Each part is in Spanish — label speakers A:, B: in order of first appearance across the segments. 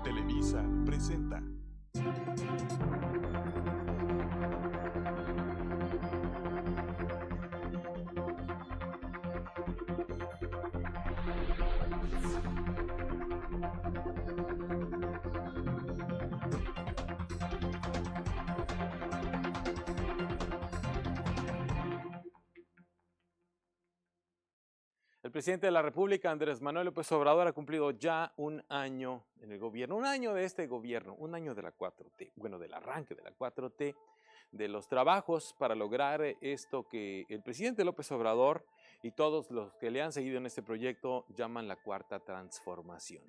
A: Televisa presenta.
B: El presidente de la República, Andrés Manuel López Obrador, ha cumplido ya un año en el gobierno, un año de este gobierno, un año de la 4T, bueno, del arranque de la 4T, de los trabajos para lograr esto que el presidente López Obrador y todos los que le han seguido en este proyecto llaman la cuarta transformación.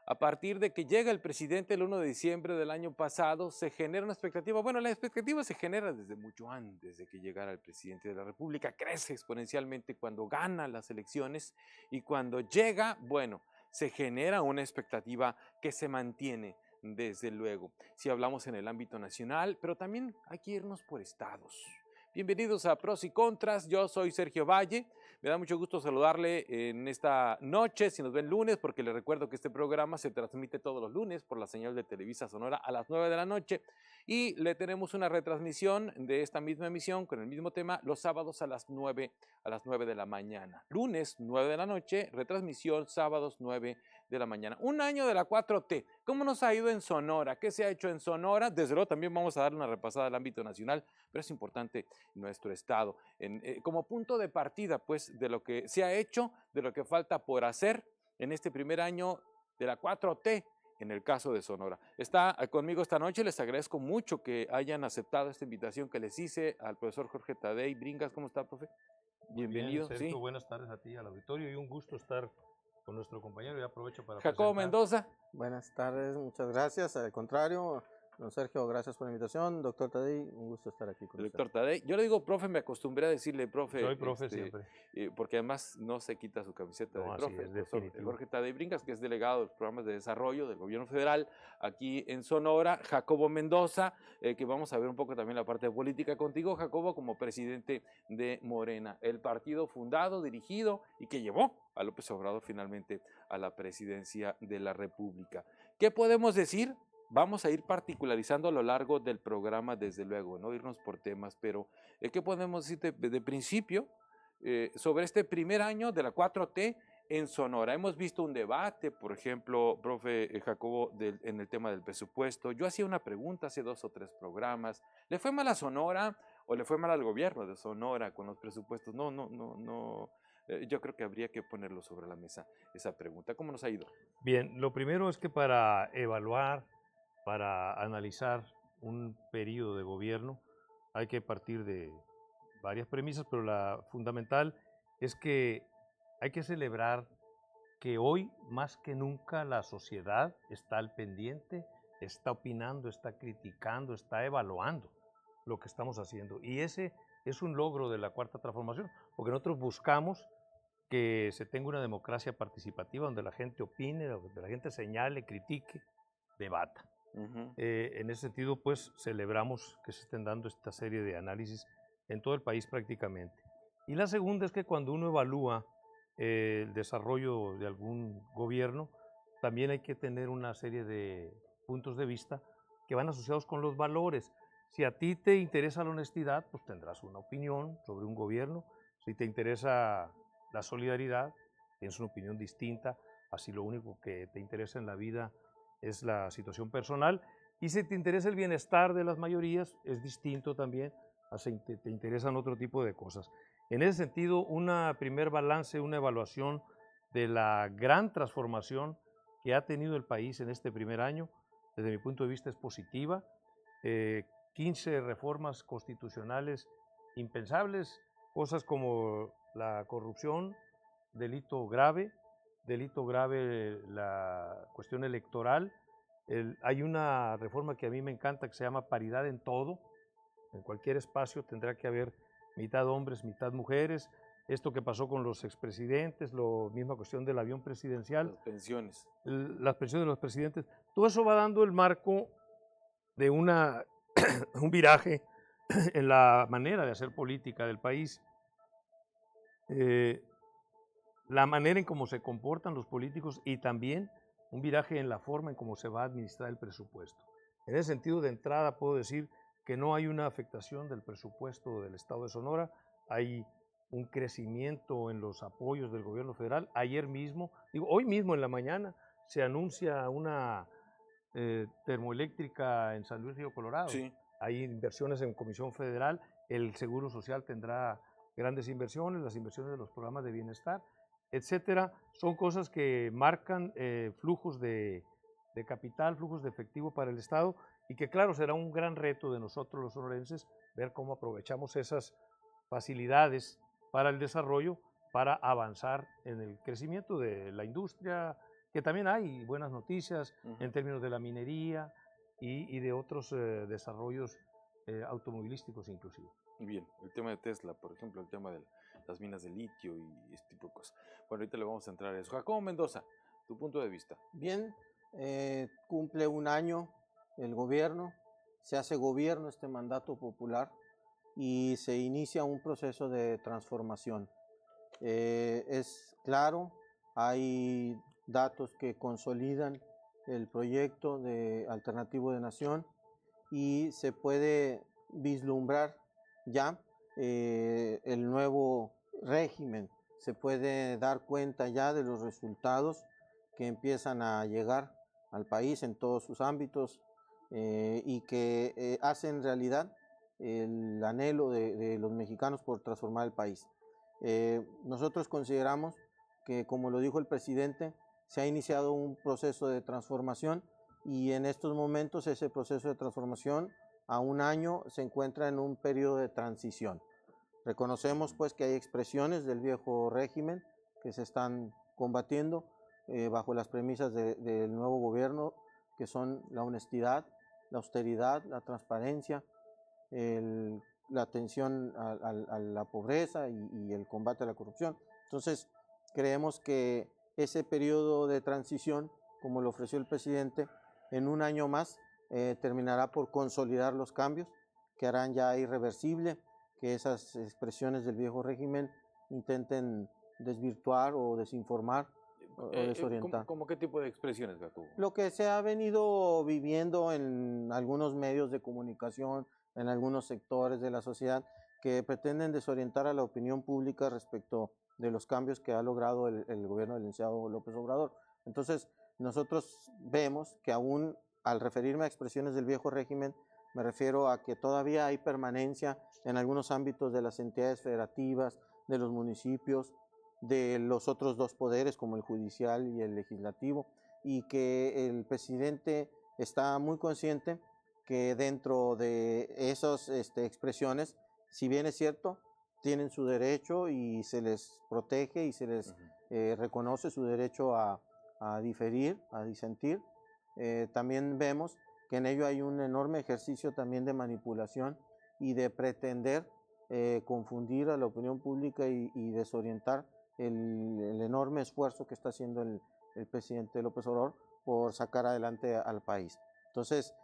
B: A partir de que llega el presidente el 1 de diciembre del año pasado, se genera una expectativa. Bueno, la expectativa se genera desde mucho antes de que llegara el presidente de la República. Crece exponencialmente cuando gana las elecciones y cuando llega, bueno, se genera una expectativa que se mantiene desde luego. Si hablamos en el ámbito nacional, pero también hay que irnos por estados. Bienvenidos a Pros y Contras, yo soy Sergio Valle. Me da mucho gusto saludarle en esta noche, si nos ven lunes, porque les recuerdo que este programa se transmite todos los lunes por la señal de Televisa Sonora a las 9 de la noche y le tenemos una retransmisión de esta misma emisión con el mismo tema los sábados a las 9 de la mañana. Lunes 9 de la noche, retransmisión sábados 9 de la mañana. Un año de la 4T. ¿Cómo nos ha ido en Sonora? ¿Qué se ha hecho en Sonora? Desde luego también vamos a dar una repasada al ámbito nacional, pero es importante nuestro estado como punto de partida pues de lo que se ha hecho, de lo que falta por hacer en este primer año de la 4T en el caso de Sonora. Está conmigo esta noche, les agradezco mucho que hayan aceptado esta invitación que les hice al profesor Jorge Tadei Bringas. ¿Cómo está, profe? Bienvenido.
C: Bien, Sergio,
B: sí.
C: Buenas tardes a ti, al auditorio, y un gusto estar con nuestro compañero, y aprovecho para
B: Jacobo
C: presentar.
B: Mendoza.
D: Buenas tardes, muchas gracias. Al contrario, don Sergio, gracias por la invitación. Doctor Tadei, un gusto estar aquí con
B: El
D: usted.
B: doctor Tadei. Yo le digo profe, me acostumbré a decirle profe.
C: Soy profe siempre.
B: Porque además no se quita su camiseta de profe.
C: Es
B: El profesor
C: definitivo.
B: Jorge Tadei Bringas, que es delegado de los programas de desarrollo del gobierno federal aquí en Sonora. Jacobo Mendoza, que vamos a ver un poco también la parte de política contigo, Jacobo, como presidente de Morena, el partido fundado, dirigido y que llevó a López Obrador finalmente a la presidencia de la República. ¿Qué podemos decir? Vamos a ir particularizando a lo largo del programa, desde luego, no irnos por temas, pero ¿qué podemos decir de principio sobre este primer año de la 4T en Sonora? Hemos visto un debate, por ejemplo, profe Jacobo, en el tema del presupuesto. Yo hacía una pregunta hace 2 o 3 programas. ¿Le fue mal a Sonora o le fue mal al gobierno de Sonora con los presupuestos? No. Yo creo que habría que ponerlo sobre la mesa esa pregunta. ¿Cómo nos ha ido?
C: Bien, lo primero es que para evaluar, para analizar un periodo de gobierno, hay que partir de varias premisas, pero la fundamental es que hay que celebrar que hoy más que nunca la sociedad está al pendiente, está opinando, está criticando, está evaluando lo que estamos haciendo. Y ese es un logro de la cuarta transformación, porque nosotros buscamos que se tenga una democracia participativa donde la gente opine, donde la gente señale, critique, debata. En ese sentido, pues celebramos que se estén dando esta serie de análisis en todo el país prácticamente. Y la segunda es que cuando uno evalúa el desarrollo de algún gobierno, también hay que tener una serie de puntos de vista que van asociados con los valores. Si a ti te interesa la honestidad, pues tendrás una opinión sobre un gobierno. Si te interesa la solidaridad, tienes una opinión distinta. Así lo único que te interesa en la vida es la situación personal. Y si te interesa el bienestar de las mayorías, es distinto también. Así te interesan otro tipo de cosas. En ese sentido, una primer balance, una evaluación de la gran transformación que ha tenido el país en este primer año, desde mi punto de vista es positiva. 15 reformas constitucionales impensables, cosas como la corrupción, delito grave la cuestión electoral. Hay una reforma que a mí me encanta que se llama paridad en todo. En cualquier espacio tendrá que haber mitad hombres, mitad mujeres. Esto que pasó con los expresidentes, la misma cuestión del avión presidencial.
B: Las pensiones.
C: Las pensiones de los presidentes. Todo eso va dando el marco de un viraje en la manera de hacer política del país. La manera en cómo se comportan los políticos y también un viraje en la forma en cómo se va a administrar el presupuesto. En ese sentido, de entrada, puedo decir que no hay una afectación del presupuesto del Estado de Sonora, hay un crecimiento en los apoyos del gobierno federal. Ayer mismo, hoy mismo en la mañana, se anuncia una termoeléctrica en San Luis Río Colorado.
B: Sí.
C: Hay inversiones en Comisión Federal, el Seguro Social tendrá grandes inversiones, las inversiones de los programas de bienestar, etcétera. Son cosas que marcan flujos de capital, flujos de efectivo para el Estado, y que claro, será un gran reto de nosotros los sonorenses ver cómo aprovechamos esas facilidades para el desarrollo, para avanzar en el crecimiento de la industria, que también hay buenas noticias en términos de la minería y de otros desarrollos automovilísticos inclusive.
B: Bien, el tema de Tesla, por ejemplo, el tema de las minas de litio y este tipo de cosas. Bueno, ahorita le vamos a entrar a eso. Jacobo Mendoza, tu punto de vista.
D: Bien, cumple un año el gobierno, se hace gobierno este mandato popular y se inicia un proceso de transformación. Es claro, hay datos que consolidan el proyecto de Alternativo de Nación y se puede vislumbrar ya el nuevo régimen, se puede dar cuenta ya de los resultados que empiezan a llegar al país en todos sus ámbitos y que hacen realidad el anhelo de los mexicanos por transformar el país. Nosotros consideramos que, como lo dijo el presidente, se ha iniciado un proceso de transformación y en estos momentos ese proceso de transformación a un año se encuentra en un periodo de transición. Reconocemos pues que hay expresiones del viejo régimen que se están combatiendo bajo las premisas del nuevo gobierno, que son la honestidad, la austeridad, la transparencia, la atención a la pobreza y el combate a la corrupción. Entonces, creemos que ese periodo de transición, como lo ofreció el presidente, en un año más terminará por consolidar los cambios que harán ya irreversible que esas expresiones del viejo régimen intenten desvirtuar o desinformar o desorientar.
B: ¿Cómo qué tipo de expresiones, Jacobo?
D: Lo que se ha venido viviendo en algunos medios de comunicación, en algunos sectores de la sociedad, que pretenden desorientar a la opinión pública respecto de los cambios que ha logrado el gobierno del licenciado López Obrador. Entonces, nosotros vemos que aún al referirme a expresiones del viejo régimen, me refiero a que todavía hay permanencia en algunos ámbitos de las entidades federativas, de los municipios, de los otros dos poderes como el judicial y el legislativo, y que el presidente está muy consciente que dentro de esas expresiones, si bien es cierto, tienen su derecho y se les protege y se les reconoce su derecho a diferir, a disentir, también vemos que en ello hay un enorme ejercicio también de manipulación y de pretender confundir a la opinión pública y desorientar el enorme esfuerzo que está haciendo el presidente López Obrador por sacar adelante al país. Entonces,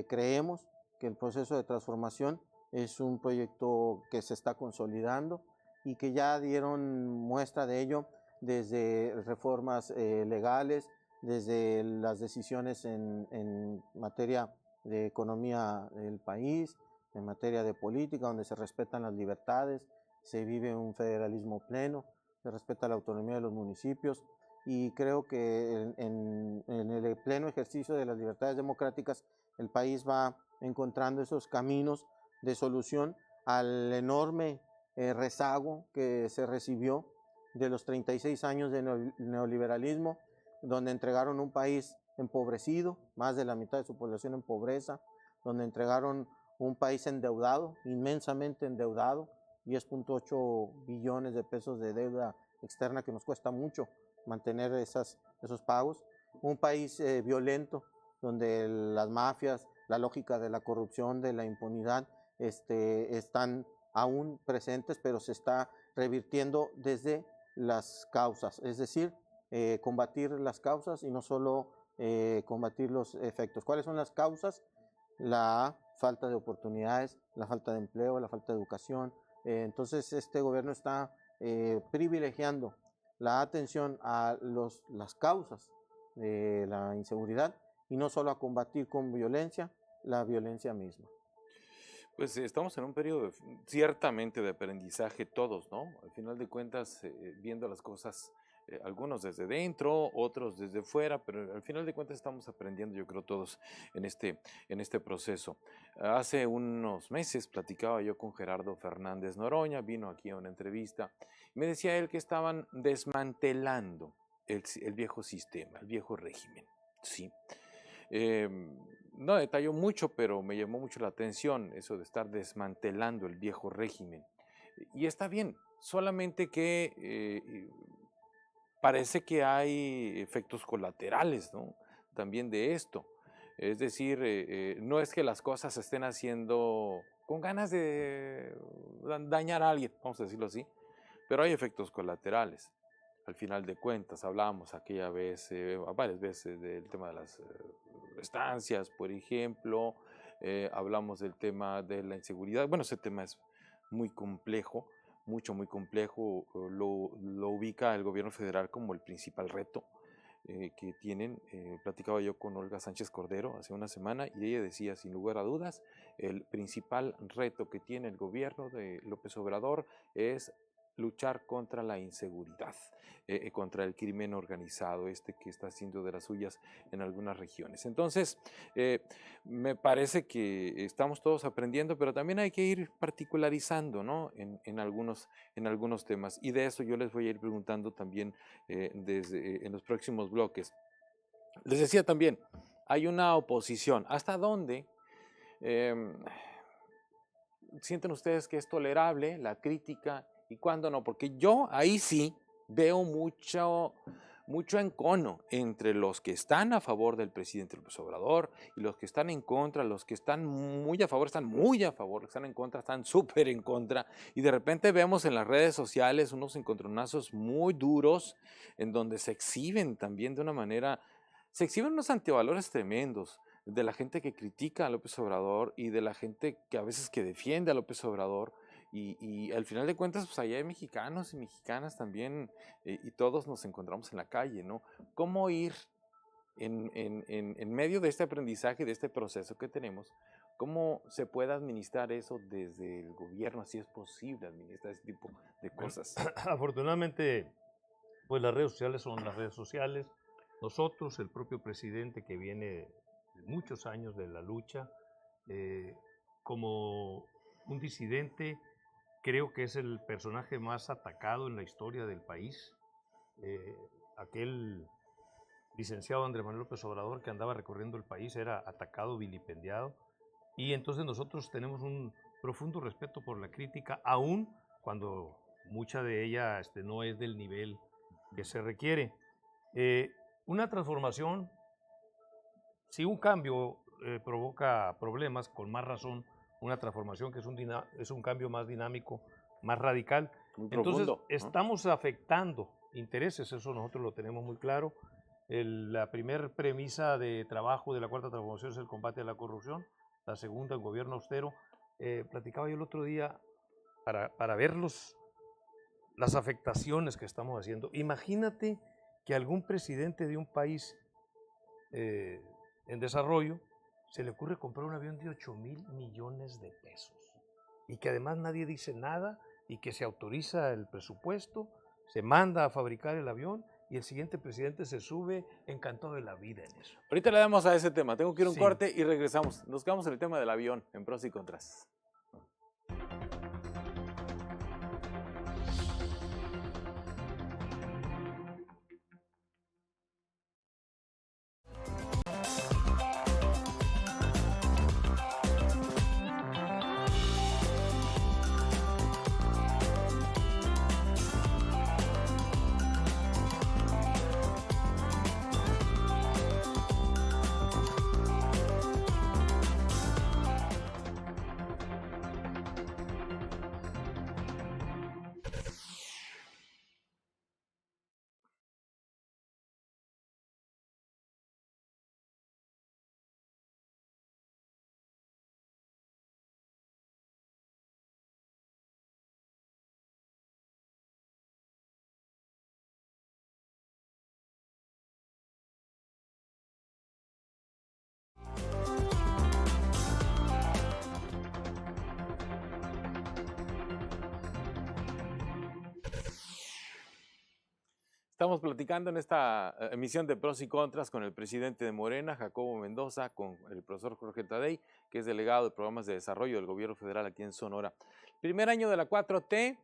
D: creemos que el proceso de transformación es un proyecto que se está consolidando y que ya dieron muestra de ello desde reformas legales, desde las decisiones en materia de economía del país, en materia de política, donde se respetan las libertades, se vive un federalismo pleno, se respeta la autonomía de los municipios y creo que en el pleno ejercicio de las libertades democráticas el país va encontrando esos caminos de solución al enorme rezago que se recibió de los 36 años de neoliberalismo, donde entregaron un país empobrecido, más de la mitad de su población en pobreza, donde entregaron un país endeudado, inmensamente endeudado, 10.8 billones de pesos de deuda externa que nos cuesta mucho mantener esos pagos, un país violento, donde las mafias, la lógica de la corrupción, de la impunidad, están aún presentes, pero se está revirtiendo desde las causas, es decir, combatir las causas y no solo combatir los efectos. ¿Cuáles son las causas? La falta de oportunidades, la falta de empleo, la falta de educación. Entonces este gobierno está privilegiando la atención a las causas de la inseguridad y no solo a combatir con violencia la violencia misma.
B: Pues estamos en un periodo ciertamente de aprendizaje todos, ¿no? Al final de cuentas, viendo las cosas, algunos desde dentro, otros desde fuera, pero al final de cuentas estamos aprendiendo, yo creo, todos en este proceso. Hace unos meses platicaba yo con Gerardo Fernández Noroña, vino aquí a una entrevista, y me decía él que estaban desmantelando el viejo sistema, el viejo régimen, ¿sí? No detalló mucho, pero me llamó mucho la atención eso de estar desmantelando el viejo régimen. Y está bien, solamente que parece que hay efectos colaterales, ¿no? También de esto. Es decir, no es que las cosas se estén haciendo con ganas de dañar a alguien, vamos a decirlo así, pero hay efectos colaterales. Al final de cuentas, hablábamos aquella vez, varias veces, del tema de las estancias, por ejemplo, hablamos del tema de la inseguridad. Bueno, ese tema es muy complejo, muy complejo, lo ubica el gobierno federal como el principal reto que tienen. Platicaba yo con Olga Sánchez Cordero hace una semana y ella decía, sin lugar a dudas, el principal reto que tiene el gobierno de López Obrador es luchar contra la inseguridad, contra el crimen organizado, que está haciendo de las suyas en algunas regiones. Entonces, me parece que estamos todos aprendiendo, pero también hay que ir particularizando, ¿no? en algunos temas. Y de eso yo les voy a ir preguntando también en los próximos bloques. Les decía también, hay una oposición. ¿Hasta dónde sienten ustedes que es tolerable la crítica y cuándo no? Porque yo ahí sí veo mucho encono entre los que están a favor del presidente López Obrador y los que están en contra. Los que están muy a favor, están muy a favor, los que están en contra, están súper en contra. Y de repente vemos en las redes sociales unos encontronazos muy duros en donde se exhiben también de una manera, se exhiben unos antivalores tremendos de la gente que critica a López Obrador y de la gente que a veces que defiende a López Obrador. Y al final de cuentas, pues allá hay mexicanos y mexicanas también, y todos nos encontramos en la calle, ¿no? ¿Cómo ir en medio de este aprendizaje, de este proceso que tenemos, cómo se puede administrar eso desde el gobierno, si es posible administrar ese tipo de cosas?
C: Afortunadamente, pues las redes sociales son las redes sociales. Nosotros, el propio presidente que viene de muchos años de la lucha, como un disidente, creo que es el personaje más atacado en la historia del país. Aquel licenciado Andrés Manuel López Obrador que andaba recorriendo el país era atacado, vilipendiado, y entonces nosotros tenemos un profundo respeto por la crítica, aun cuando mucha de ella no es del nivel que se requiere. Una transformación, si un cambio provoca problemas, con más razón una transformación que es un cambio más dinámico, más radical. Entonces,
B: profundo, ¿no?
C: Estamos afectando intereses, eso nosotros lo tenemos muy claro. La primera premisa de trabajo de la Cuarta Transformación es el combate a la corrupción, la segunda, el gobierno austero. Platicaba yo el otro día para ver las afectaciones que estamos haciendo. Imagínate que algún presidente de un país en desarrollo se le ocurre comprar un avión de 8,000 millones de pesos y que además nadie dice nada y que se autoriza el presupuesto, se manda a fabricar el avión y el siguiente presidente se sube encantado de la vida en eso.
B: Ahorita le damos a ese tema, tengo que ir a un
C: Sí.
B: corte y regresamos. Nos quedamos en el tema del avión, en pros y contras. Estamos platicando en esta emisión de Pros y Contras con el presidente de Morena, Jacobo Mendoza, con el profesor Jorge Tadei, que es delegado de programas de desarrollo del gobierno federal aquí en Sonora. Primer año de la 4T,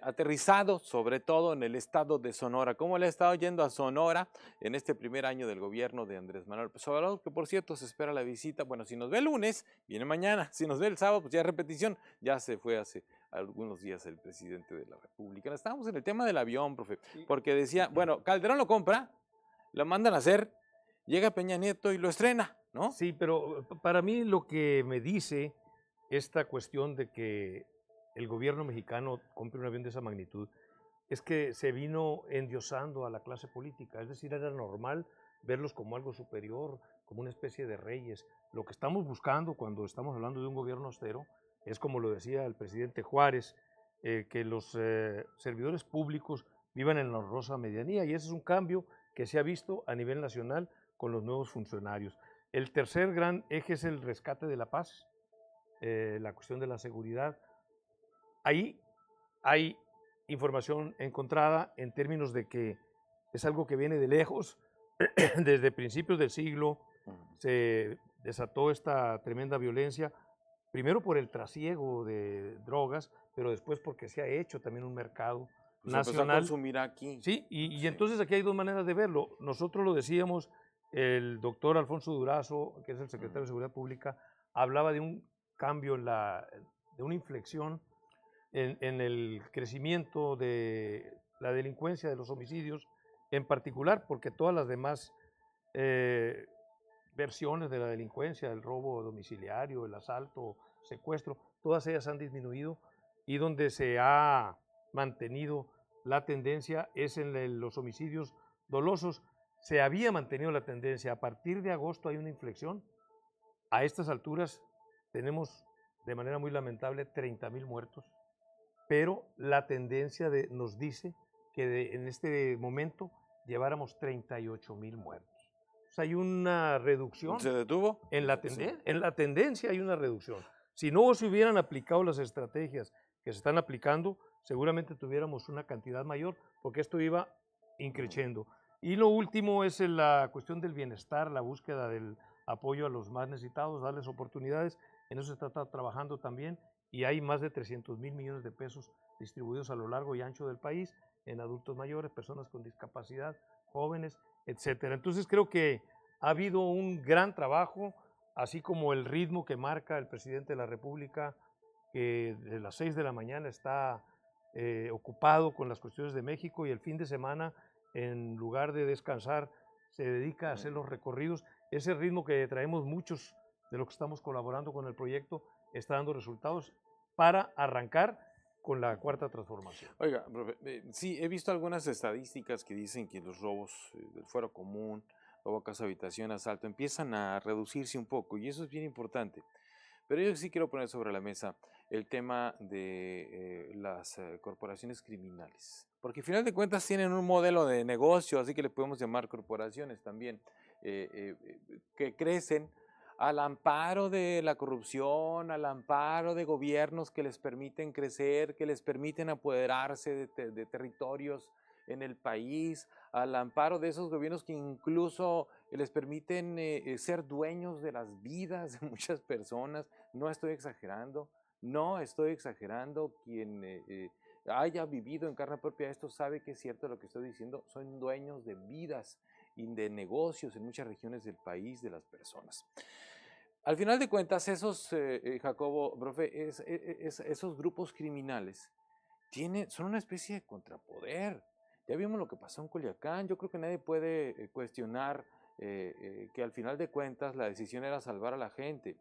B: aterrizado sobre todo en el estado de Sonora. ¿Cómo le ha estado yendo a Sonora en este primer año del gobierno de Andrés Manuel López Obrador? Que por cierto se espera la visita. Bueno, si nos ve el lunes, viene mañana. Si nos ve el sábado, pues ya repetición. Ya se fue hace algunos días el presidente de la República. Estábamos en el tema del avión, profe, porque decía, bueno, Calderón lo compra, lo mandan a hacer, llega Peña Nieto y lo estrena, ¿no?
C: Sí, pero para mí lo que me dice esta cuestión de que el gobierno mexicano compre un avión de esa magnitud es que se vino endiosando a la clase política, es decir, era normal verlos como algo superior, como una especie de reyes. Lo que estamos buscando cuando estamos hablando de un gobierno austero es, como lo decía el presidente Juárez, que los servidores públicos vivan en la honrosa medianía, y ese es un cambio que se ha visto a nivel nacional con los nuevos funcionarios. El tercer gran eje es el rescate de la paz, la cuestión de la seguridad. Ahí hay información encontrada en términos de que es algo que viene de lejos. Desde principios del siglo se desató esta tremenda violencia, primero por el trasiego de drogas, pero después porque se ha hecho también un mercado nacional.
B: Se empezó a consumir aquí.
C: Sí, y entonces aquí hay dos maneras de verlo. Nosotros lo decíamos, el doctor Alfonso Durazo, que es el secretario de Seguridad Pública, hablaba de un cambio, de una inflexión en el crecimiento de la delincuencia, de los homicidios, en particular porque todas las demás versiones de la delincuencia, el robo domiciliario, el asalto, secuestro, todas ellas han disminuido, y donde se ha mantenido la tendencia es en los homicidios dolosos. Se había mantenido la tendencia, a partir de agosto hay una inflexión. A estas alturas tenemos de manera muy lamentable 30,000 muertos, pero la tendencia nos dice que en este momento lleváramos 38,000 muertos. O sea, hay una reducción.
B: ¿Se detuvo?
C: En la tendencia hay una reducción. Si no se hubieran aplicado las estrategias que se están aplicando, seguramente tuviéramos una cantidad mayor, porque esto iba increciendo. Y lo último es la cuestión del bienestar, la búsqueda del apoyo a los más necesitados, darles oportunidades. En eso se está trabajando también, y hay más de 300,000 millones de pesos distribuidos a lo largo y ancho del país, en adultos mayores, personas con discapacidad, jóvenes, etcétera. Entonces creo que ha habido un gran trabajo, así como el ritmo que marca el presidente de la República, que de las 6 de la mañana está ocupado con las cuestiones de México, y el fin de semana, en lugar de descansar, se dedica a hacer los recorridos. Ese ritmo que traemos muchos de los que estamos colaborando con el proyecto está dando resultados para arrancar con la cuarta transformación.
B: Oiga, profe, sí, he visto algunas estadísticas que dicen que los robos del fuero común, robo a casa, habitación, asalto, empiezan a reducirse un poco, y eso es bien importante. Pero yo sí quiero poner sobre la mesa el tema de las corporaciones criminales, porque al final de cuentas tienen un modelo de negocio, así que le podemos llamar corporaciones también, que crecen al amparo de la corrupción, al amparo de gobiernos que les permiten crecer, que les permiten apoderarse de territorios en el país, al amparo de esos gobiernos que incluso les permiten ser dueños de las vidas de muchas personas. No estoy exagerando, no estoy exagerando. Quien haya vivido en carne propia esto sabe que es cierto lo que estoy diciendo. Son dueños de vidas y de negocios en muchas regiones del país, de las personas. Al final de cuentas, esos, Jacobo, profe, esos grupos criminales son una especie de contrapoder. Ya vimos lo que pasó en Culiacán. Yo creo que nadie puede cuestionar que al final de cuentas la decisión era salvar a la gente.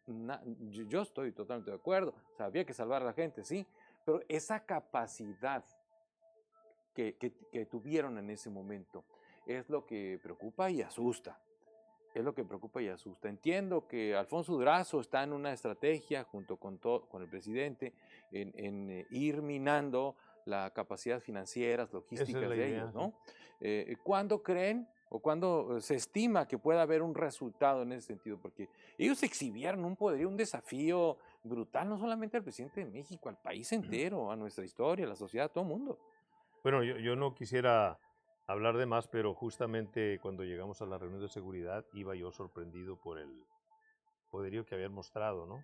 B: Yo estoy totalmente de acuerdo. O sea, había que salvar a la gente, sí, pero esa capacidad que tuvieron en ese momento es lo que preocupa y asusta. Es lo que preocupa y asusta. Entiendo que Alfonso Durazo está en una estrategia junto con el presidente en ir minando la capacidad financiera, logísticas de ellos, ¿no? ¿Cuándo creen o cuándo se estima que pueda haber un resultado en ese sentido? Porque ellos exhibieron un poderío, un desafío brutal, no solamente al presidente de México, al país entero, a nuestra historia, a la sociedad, a todo el mundo.
C: Bueno, yo no quisiera hablar de más, pero justamente cuando llegamos a la reunión de seguridad iba yo sorprendido por el poderío que habían mostrado, ¿no?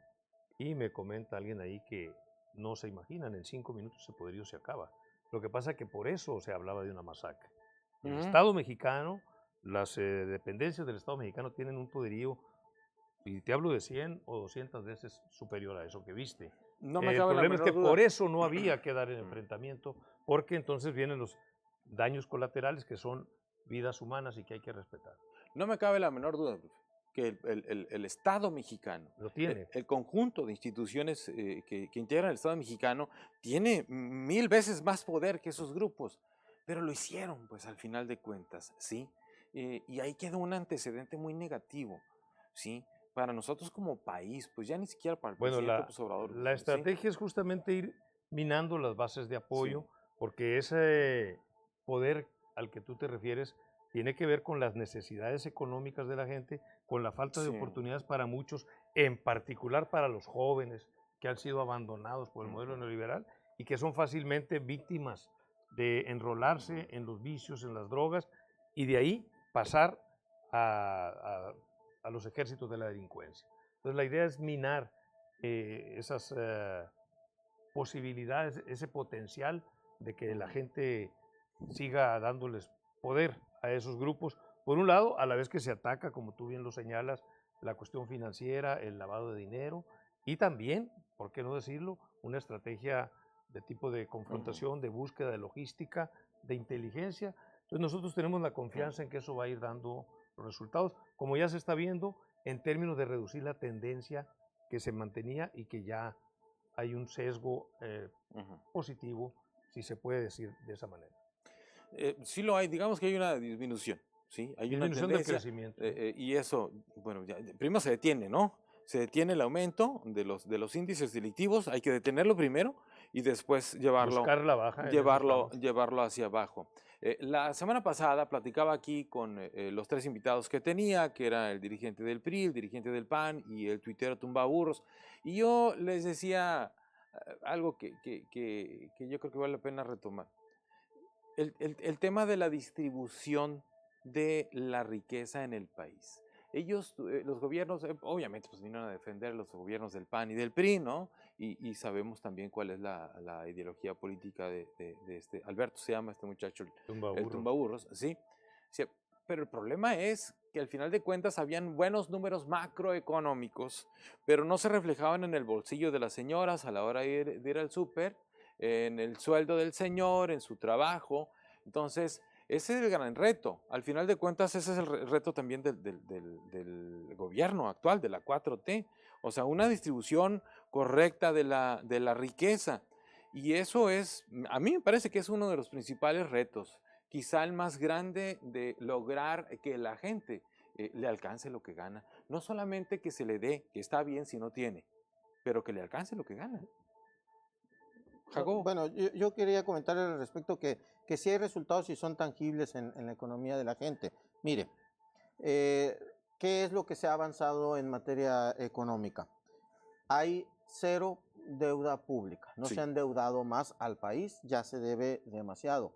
C: Y me comenta alguien ahí que no se imaginan, en 5 minutos ese poderío se acaba. Lo que pasa es que por eso se hablaba de una masacre. El Estado mexicano, las dependencias del Estado mexicano tienen un poderío, y te hablo de 100 o 200 veces superior a eso que viste.
B: No me
C: El
B: cabe la
C: problema es
B: menor
C: que
B: duda.
C: por eso no había que dar el enfrentamiento, porque entonces vienen los daños colaterales que son vidas humanas y que hay que respetar.
B: No me cabe la menor duda, profe, que el Estado mexicano,
C: Lo tiene.
B: el conjunto de instituciones que integran el Estado mexicano, tiene 1000 veces más poder que esos grupos, pero lo hicieron, pues al final de cuentas, ¿sí? Y ahí queda un antecedente muy negativo, ¿sí? Para nosotros como país, pues ya ni siquiera para el
C: Bueno,
B: presidente López Obrador.
C: la
B: ¿sí?
C: estrategia es justamente ir minando las bases de apoyo, porque ese poder al que tú te refieres tiene que ver con las necesidades económicas de la gente, con la falta de oportunidades para muchos, en particular para los jóvenes que han sido abandonados por el modelo neoliberal y que son fácilmente víctimas de enrolarse en los vicios, en las drogas, y de ahí pasar a los ejércitos de la delincuencia. Entonces la idea es minar esas posibilidades, ese potencial de que la gente siga dándoles poder a esos grupos. Por un lado, a la vez que se ataca, como tú bien lo señalas, la cuestión financiera, el lavado de dinero y también, ¿por qué no decirlo?, una estrategia de tipo de confrontación, de búsqueda de logística, de inteligencia. Entonces nosotros tenemos la confianza en que eso va a ir dando los resultados, como ya se está viendo en términos de reducir la tendencia que se mantenía y que ya hay un sesgo positivo, si se puede decir de esa manera.
B: Sí lo hay, digamos que hay una disminución, ¿sí? Hay una
C: Disminución del crecimiento.
B: y eso, bueno, ya, primero se detiene, ¿no? Se detiene el aumento de los índices delictivos, hay que detenerlo primero y después
C: Buscar la baja.
B: llevarlo hacia abajo. La semana pasada platicaba aquí con los 3 invitados que tenía, que era el dirigente del PRI, el dirigente del PAN y el tuitero Tumbaburros, y yo les decía algo que yo creo que vale la pena retomar. El tema de la distribución de la riqueza en el país. Ellos, los gobiernos, obviamente, pues vinieron a defender los gobiernos del PAN y del PRI, ¿no? Y sabemos también cuál es la ideología política de este, Alberto se llama este muchacho, el Tumbaburros, ¿sí? Sí. Pero el problema es que al final de cuentas habían buenos números macroeconómicos, pero no se reflejaban en el bolsillo de las señoras a la hora de ir al súper, en el sueldo del señor, en su trabajo. Entonces, ese es el gran reto. Al final de cuentas, ese es el reto también del gobierno actual, de la 4T. O sea, una distribución correcta de la riqueza. Y eso es, a mí me parece que es uno de los principales retos, quizá el más grande de lograr que la gente le alcance lo que gana. No solamente que se le dé, que está bien si no tiene, pero que le alcance lo que gana. Jacobo.
D: Bueno, yo quería comentar al respecto que sí hay resultados y son tangibles en la economía de la gente. Mire, ¿qué es lo que se ha avanzado en materia económica? Hay 0 deuda pública, no se ha endeudado más al país, ya se debe demasiado.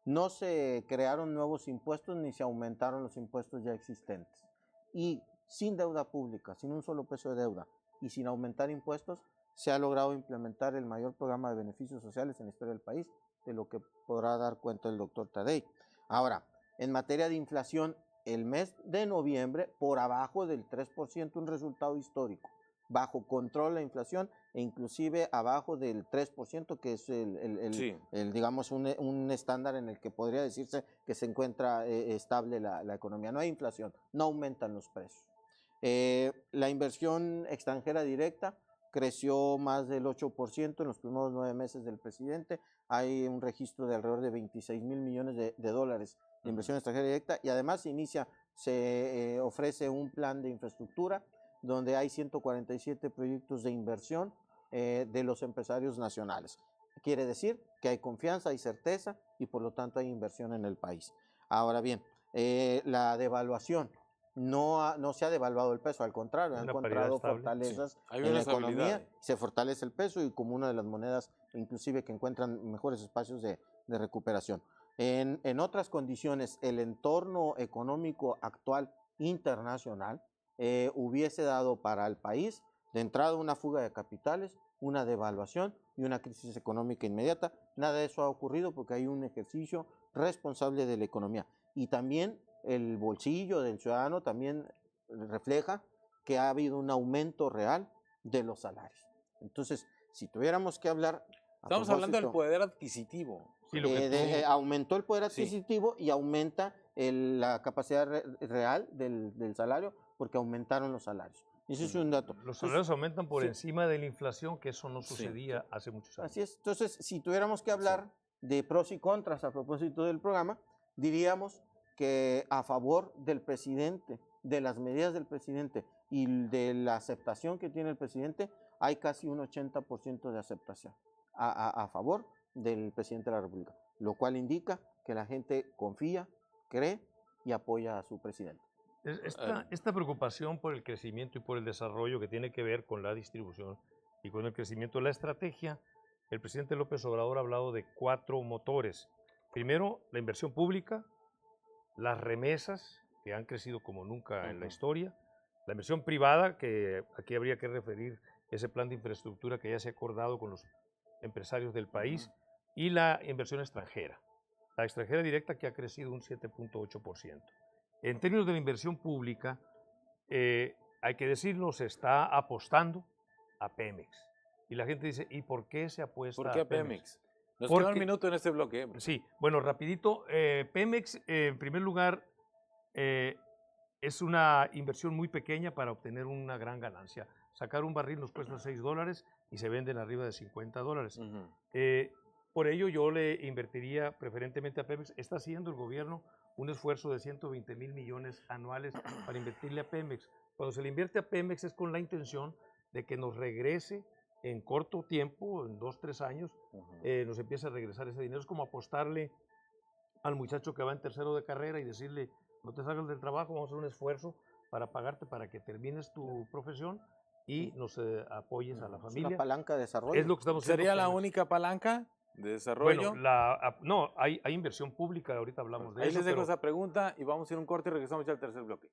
D: No se crearon nuevos impuestos ni se aumentaron los impuestos ya existentes. Y sin deuda pública, sin un solo peso de deuda y sin aumentar impuestos, se ha logrado implementar el mayor programa de beneficios sociales en la historia del país, de lo que podrá dar cuenta el doctor Tadei. Ahora, en materia de inflación, el mes de noviembre, por abajo del 3%, un resultado histórico. Bajo control la inflación e inclusive abajo del 3%, que es digamos, un estándar en el que podría decirse que se encuentra estable la economía. No hay inflación, no aumentan los precios. La inversión extranjera directa creció más del 8% en los primeros 9 meses del presidente. Hay un registro de alrededor de 26,000 millones de dólares de inversión extranjera directa y además se ofrece un plan de infraestructura donde hay 147 proyectos de inversión de los empresarios nacionales. Quiere decir que hay confianza, hay certeza y por lo tanto hay inversión en el país. Ahora bien, la devaluación. No se ha devaluado el peso, al contrario, han encontrado fortalezas en la economía, se fortalece el peso y como una de las monedas inclusive que encuentran mejores espacios de recuperación. En otras condiciones, el entorno económico actual internacional hubiese dado para el país de entrada una fuga de capitales, una devaluación y una crisis económica inmediata. Nada de eso ha ocurrido porque hay un ejercicio responsable de la economía. Y también el bolsillo del ciudadano también refleja que ha habido un aumento real de los salarios. Entonces, si tuviéramos que hablar...
B: Estamos hablando del poder adquisitivo.
C: Sí, lo que
D: aumentó el poder adquisitivo y aumenta la capacidad real del salario porque aumentaron los salarios. Ese es un dato.
C: Los salarios aumentan por encima de la inflación, que eso no sucedía hace muchos años.
D: Así es. Entonces, si tuviéramos que hablar de pros y contras a propósito del programa, diríamos que a favor del presidente, de las medidas del presidente y de la aceptación que tiene el presidente, hay casi un 80% de aceptación a favor del presidente de la República, lo cual indica que la gente confía, cree y apoya a su presidente.
C: Esta preocupación por el crecimiento y por el desarrollo que tiene que ver con la distribución y con el crecimiento de la estrategia, el presidente López Obrador ha hablado de 4 motores. Primero, la inversión pública, las remesas, que han crecido como nunca en la historia, la inversión privada, que aquí habría que referir ese plan de infraestructura que ya se ha acordado con los empresarios del país, y la inversión extranjera. La extranjera directa que ha crecido un 7.8%. En términos de la inversión pública, hay que decirlo, se está apostando a Pemex. Y la gente dice, ¿y por qué se apuesta
B: ¿Por qué
C: a Pemex?
B: Nos queda un minuto en este bloque.
C: Sí, bueno, rapidito. Pemex, en primer lugar, es una inversión muy pequeña para obtener una gran ganancia. Sacar un barril nos cuesta $6 y se venden arriba de $50. Por ello yo le invertiría preferentemente a Pemex. Está haciendo el gobierno un esfuerzo de 120,000 millones anuales para invertirle a Pemex. Cuando se le invierte a Pemex es con la intención de que nos regrese en corto tiempo, en 2 o 3 años, nos empiece a regresar ese dinero. Es como apostarle al muchacho que va en tercero de carrera y decirle, no te salgas del trabajo, vamos a hacer un esfuerzo para pagarte para que termines tu profesión y nos apoyes a la familia.
D: Es una palanca de desarrollo.
C: Es lo que estamos haciendo.
B: ¿Sería la única palanca de desarrollo?
C: Bueno, no, hay inversión pública, ahorita hablamos de eso.
B: Ahí les dejo esa pregunta y vamos a ir a un corte y regresamos ya al tercer bloque.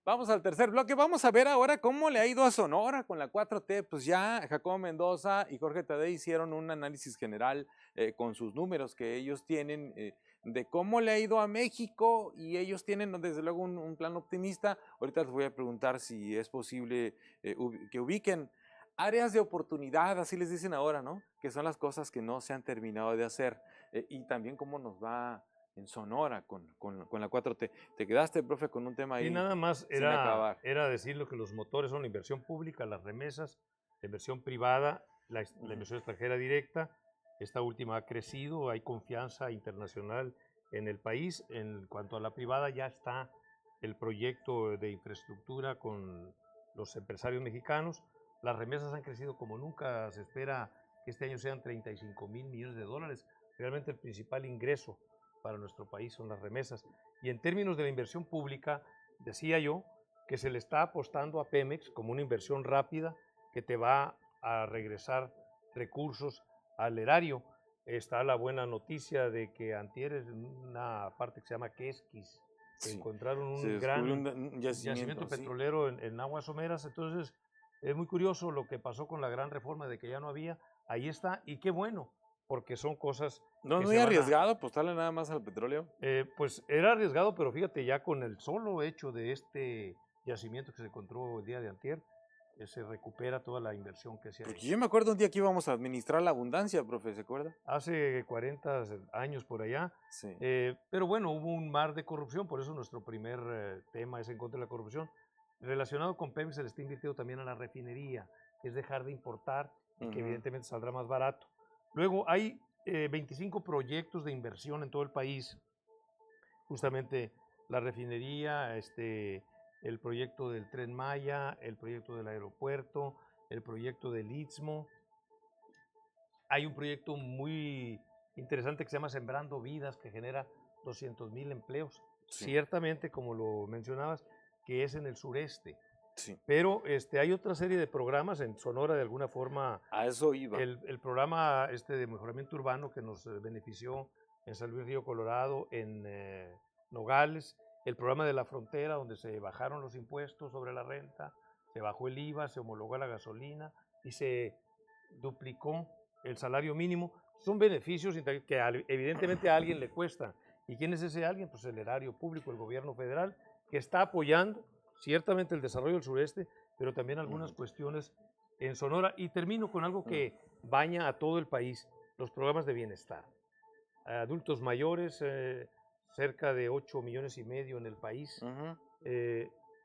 B: Vamos al tercer bloque. Vamos a ver ahora cómo le ha ido a Sonora con la 4T. Pues ya Jacobo Mendoza y Jorge Tadei hicieron un análisis general con sus números que ellos tienen de cómo le ha ido a México y ellos tienen desde luego un plan optimista. Ahorita les voy a preguntar si es posible que ubiquen áreas de oportunidad, así les dicen ahora, ¿no? Que son las cosas que no se han terminado de hacer y también cómo nos va en Sonora con la 4T. Te quedaste, profe, con un tema
C: Y
B: ahí
C: nada más
B: sin acabar.
C: era decirlo que los motores son la inversión pública, las remesas, la inversión privada, la inversión extranjera directa. Esta última ha crecido, hay confianza internacional en el país. En cuanto a la privada, ya está el proyecto de infraestructura con los empresarios mexicanos. Las remesas han crecido como nunca. Se espera que este año sean 35,000 millones de dólares. Realmente el principal ingreso para nuestro país son las remesas. Y en términos de la inversión pública, decía yo que se le está apostando a Pemex como una inversión rápida que te va a regresar recursos al erario. Está la buena noticia de que antier en una parte que se llama Quesquis
B: Sí,
C: encontraron un
B: se
C: gran
B: descubrió un
C: yacimiento
B: sí.
C: petrolero en aguas someras. Entonces es muy curioso lo que pasó con la gran reforma de que ya no había. Ahí está, y qué bueno, porque son cosas
B: No,
C: que
B: muy
C: se van a...
B: arriesgado apostarle nada más al petróleo.
C: Pues era arriesgado, pero fíjate, ya con el solo hecho de este yacimiento que se encontró el día de antier, se recupera toda la inversión que se ha
B: Porque
C: hecho.
B: yo me acuerdo un día que íbamos a administrar la abundancia, profe, ¿se acuerda?
C: Hace 40 años por allá,
B: Sí.
C: pero bueno, hubo un mar de corrupción, por eso nuestro primer tema es en contra de la corrupción. Relacionado con Pemex se le está invirtiendo también a la refinería, que es dejar de importar y que evidentemente saldrá más barato. Luego hay 25 proyectos de inversión en todo el país, justamente la refinería, el proyecto del Tren Maya, el proyecto del aeropuerto, el proyecto del Istmo. Hay un proyecto muy interesante que se llama Sembrando Vidas, que genera 200,000 empleos.
B: Sí.
C: Ciertamente, como lo mencionabas, que es en el sureste.
B: Sí.
C: Pero hay otra serie de programas en Sonora, de alguna forma.
B: A eso iba.
C: El programa de mejoramiento urbano que nos benefició en San Luis Río Colorado, en Nogales, el programa de la frontera, donde se bajaron los impuestos sobre la renta, se bajó el IVA, se homologó la gasolina y se duplicó el salario mínimo. Son beneficios que evidentemente a alguien le cuesta. ¿Y quién es ese alguien? Pues el erario público, el gobierno federal, que está apoyando ciertamente el desarrollo del sureste, pero también algunas cuestiones en Sonora. Y termino con algo que baña a todo el país, los programas de bienestar. Adultos mayores, cerca de 8,5 millones en el país.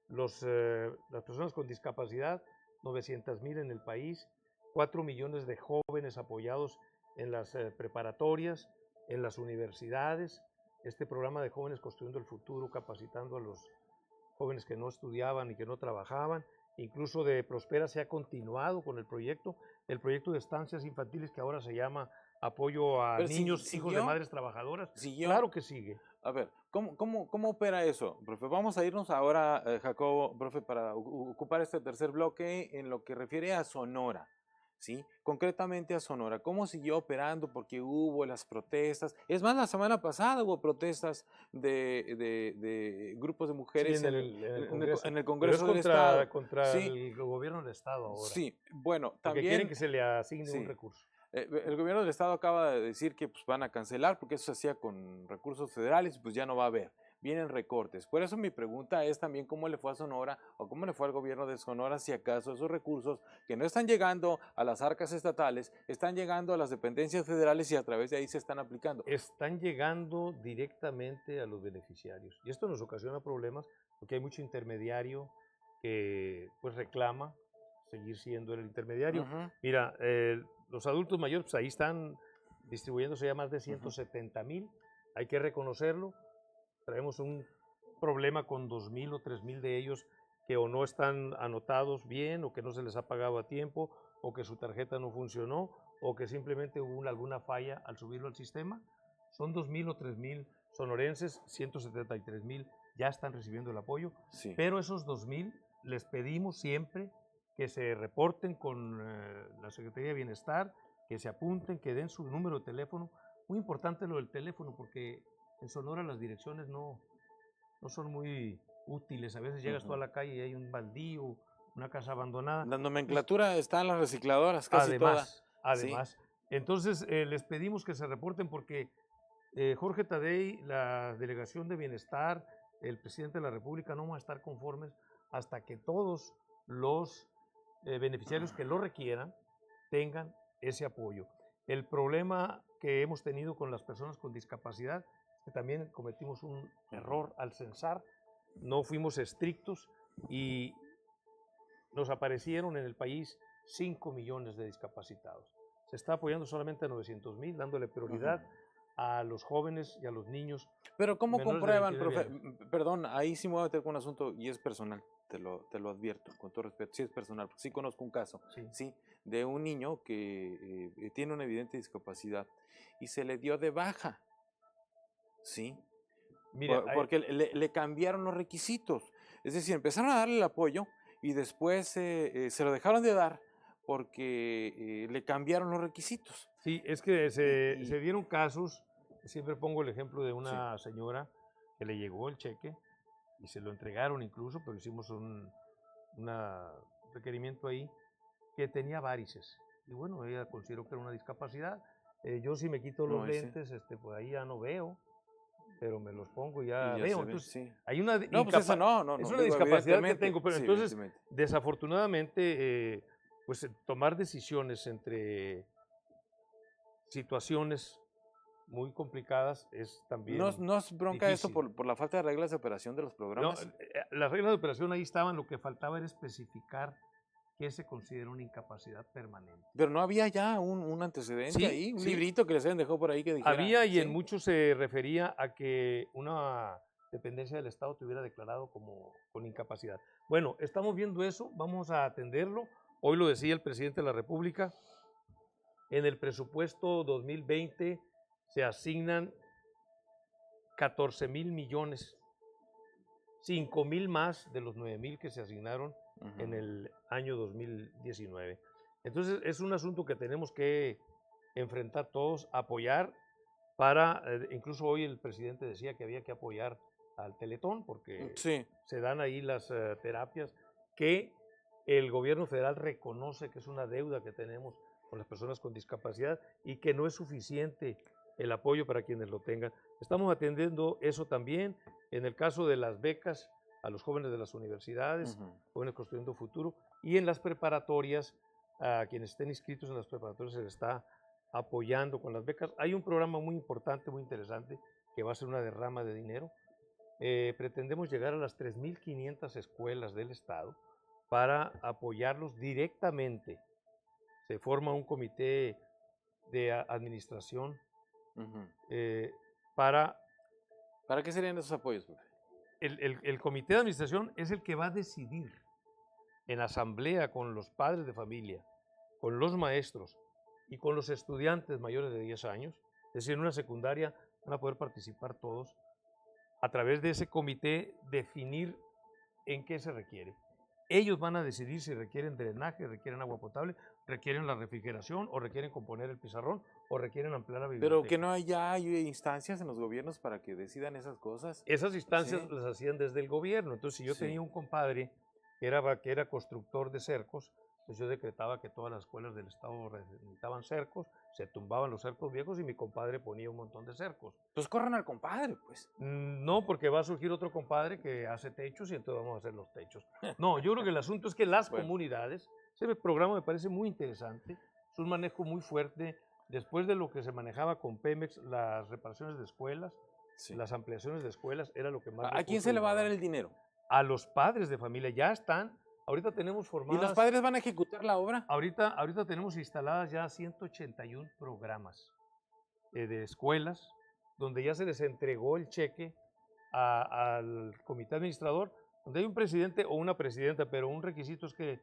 C: Las personas con discapacidad, 900,000 en el país. 4 millones de jóvenes apoyados en las preparatorias, en las universidades. Este programa de Jóvenes Construyendo el Futuro, capacitando a los jóvenes que no estudiaban y que no trabajaban. Incluso de Prospera se ha continuado con el proyecto de estancias infantiles que ahora se llama Apoyo a Niños, Hijos de Madres Trabajadoras.
B: ¿Siguió?
C: Claro que sigue.
B: A ver, ¿cómo opera eso, profe? Vamos a irnos ahora, Jacobo, profe, para ocupar este tercer bloque en lo que refiere a Sonora, ¿sí? Concretamente a Sonora. ¿Cómo siguió operando? Porque hubo las protestas. Es más, la semana pasada hubo protestas de grupos de mujeres
C: Sí, en el Congreso.
B: en el
C: Pero
B: Congreso
C: es
B: del Estado.
C: contra
B: Sí,
C: el gobierno del Estado ahora.
B: sí, bueno,
C: Porque
B: también...
C: quieren que se le asigne
B: Sí.
C: un recurso.
B: El gobierno del estado acaba de decir que pues, van a cancelar porque eso se hacía con recursos federales y pues ya no va a haber. Vienen recortes. Por eso mi pregunta es también cómo le fue a Sonora o cómo le fue al gobierno de Sonora si acaso esos recursos que no están llegando a las arcas estatales, están llegando a las dependencias federales y a través de ahí se están aplicando.
C: Están llegando directamente a los beneficiarios. Y esto nos ocasiona problemas porque hay mucho intermediario que pues reclama seguir siendo el intermediario. Mira, los adultos mayores, pues ahí están distribuyéndose ya más de 170,000. Hay que reconocerlo. Traemos un problema con 2,000 o 3,000 de ellos que o no están anotados bien, o que no se les ha pagado a tiempo, o que su tarjeta no funcionó, o que simplemente hubo alguna falla al subirlo al sistema. Son 2,000 o 3,000 sonorenses, 173,000 ya están recibiendo el apoyo, pero esos 2,000 les pedimos siempre que se reporten con la Secretaría de Bienestar, que se apunten, que den su número de teléfono. Muy importante lo del teléfono, porque en Sonora las direcciones no son muy útiles. A veces llegas tú a la calle y hay un baldío, una casa abandonada.
B: La nomenclatura está en las recicladoras, casi
C: Además, entonces les pedimos que se reporten porque Jorge Tadei, la Delegación de Bienestar, el presidente de la República no van a estar conformes hasta que todos los beneficiarios que lo requieran tengan ese apoyo. El problema que hemos tenido con las personas con discapacidad es que también cometimos un error al censar, no fuimos estrictos y nos aparecieron en el país 5 millones de discapacitados. Se está apoyando solamente a 900,000, dándole prioridad a los jóvenes y a los niños.
B: Pero ¿cómo comprueban, profe? Perdón, ahí sí me voy a meter con un asunto y es personal, te lo advierto, con todo respeto, sí es personal, porque sí conozco un caso, sí, de un niño que tiene una evidente discapacidad y se le dio de baja, ¿sí? Mira, porque le cambiaron los requisitos, es decir, empezaron a darle el apoyo y después se lo dejaron de dar porque le cambiaron los requisitos.
C: Sí, es que se dieron casos, siempre pongo el ejemplo de una señora que le llegó el cheque y se lo entregaron incluso, pero hicimos un requerimiento ahí, que tenía varices. Y bueno, ella consideró que era una discapacidad. Yo si me quito los lentes, pues ahí ya no veo, pero me los pongo y ya veo. Entonces, hay una
B: es una
C: discapacidad que tengo, pero entonces, desafortunadamente, pues tomar decisiones entre situaciones muy complicadas es también
B: ¿No es bronca difícil. Eso por la falta de reglas de operación de los programas?
C: No, las reglas de operación ahí estaban, lo que faltaba era especificar qué se considera una incapacidad permanente.
B: Pero no había ya un antecedente ahí, un librito que les habían dejado por ahí que dijera.
C: Había y en muchos se refería a que una dependencia del Estado te hubiera declarado como con incapacidad. Bueno, estamos viendo eso, vamos a atenderlo. Hoy lo decía el presidente de la República, en el presupuesto 2020 se asignan 14,000 millones, 5,000 más de los 9,000 que se asignaron en el año 2019. Entonces es un asunto que tenemos que enfrentar todos, apoyar para, incluso hoy el presidente decía que había que apoyar al Teletón porque se dan ahí las terapias que el gobierno federal reconoce que es una deuda que tenemos con las personas con discapacidad y que no es suficiente el apoyo para quienes lo tengan. Estamos atendiendo eso también en el caso de las becas a los jóvenes de las universidades, jóvenes construyendo futuro, y en las preparatorias, a quienes estén inscritos en las preparatorias se les está apoyando con las becas. Hay un programa muy importante, muy interesante, que va a ser una derrama de dinero. Pretendemos llegar a las 3,500 escuelas del estado para apoyarlos directamente. Se forma un comité de administración ¿Para
B: qué serían esos apoyos?
C: El comité de administración es el que va a decidir en asamblea con los padres de familia, con los maestros y con los estudiantes mayores de 10 años, es decir, en una secundaria van a poder participar todos, a través de ese comité definir en qué se requiere. Ellos van a decidir si requieren drenaje, requieren agua potable, requieren la refrigeración o requieren componer el pizarrón o requieren ampliar la biblioteca.
B: Pero que no hay instancias en los gobiernos para que decidan esas cosas.
C: Esas instancias las hacían desde el gobierno. Entonces, si yo tenía un compadre que era constructor de cercos, pues yo decretaba que todas las escuelas del estado necesitaban cercos, se tumbaban los cercos viejos y mi compadre ponía un montón de cercos.
B: Pues corran al compadre, pues.
C: No, porque va a surgir otro compadre que hace techos y entonces vamos a hacer los techos. No, yo creo que el asunto es que las comunidades, ese programa me parece muy interesante, es un manejo muy fuerte. Después de lo que se manejaba con Pemex, las reparaciones de escuelas, las ampliaciones de escuelas, era lo que más...
B: ¿A quién se le va a dar el dinero?
C: A los padres de familia, ya están. Ahorita tenemos formadas...
B: ¿Y los padres van a ejecutar la obra?
C: Ahorita tenemos instaladas ya 181 programas de escuelas, donde ya se les entregó el cheque al comité administrador, donde hay un presidente o una presidenta, pero un requisito es que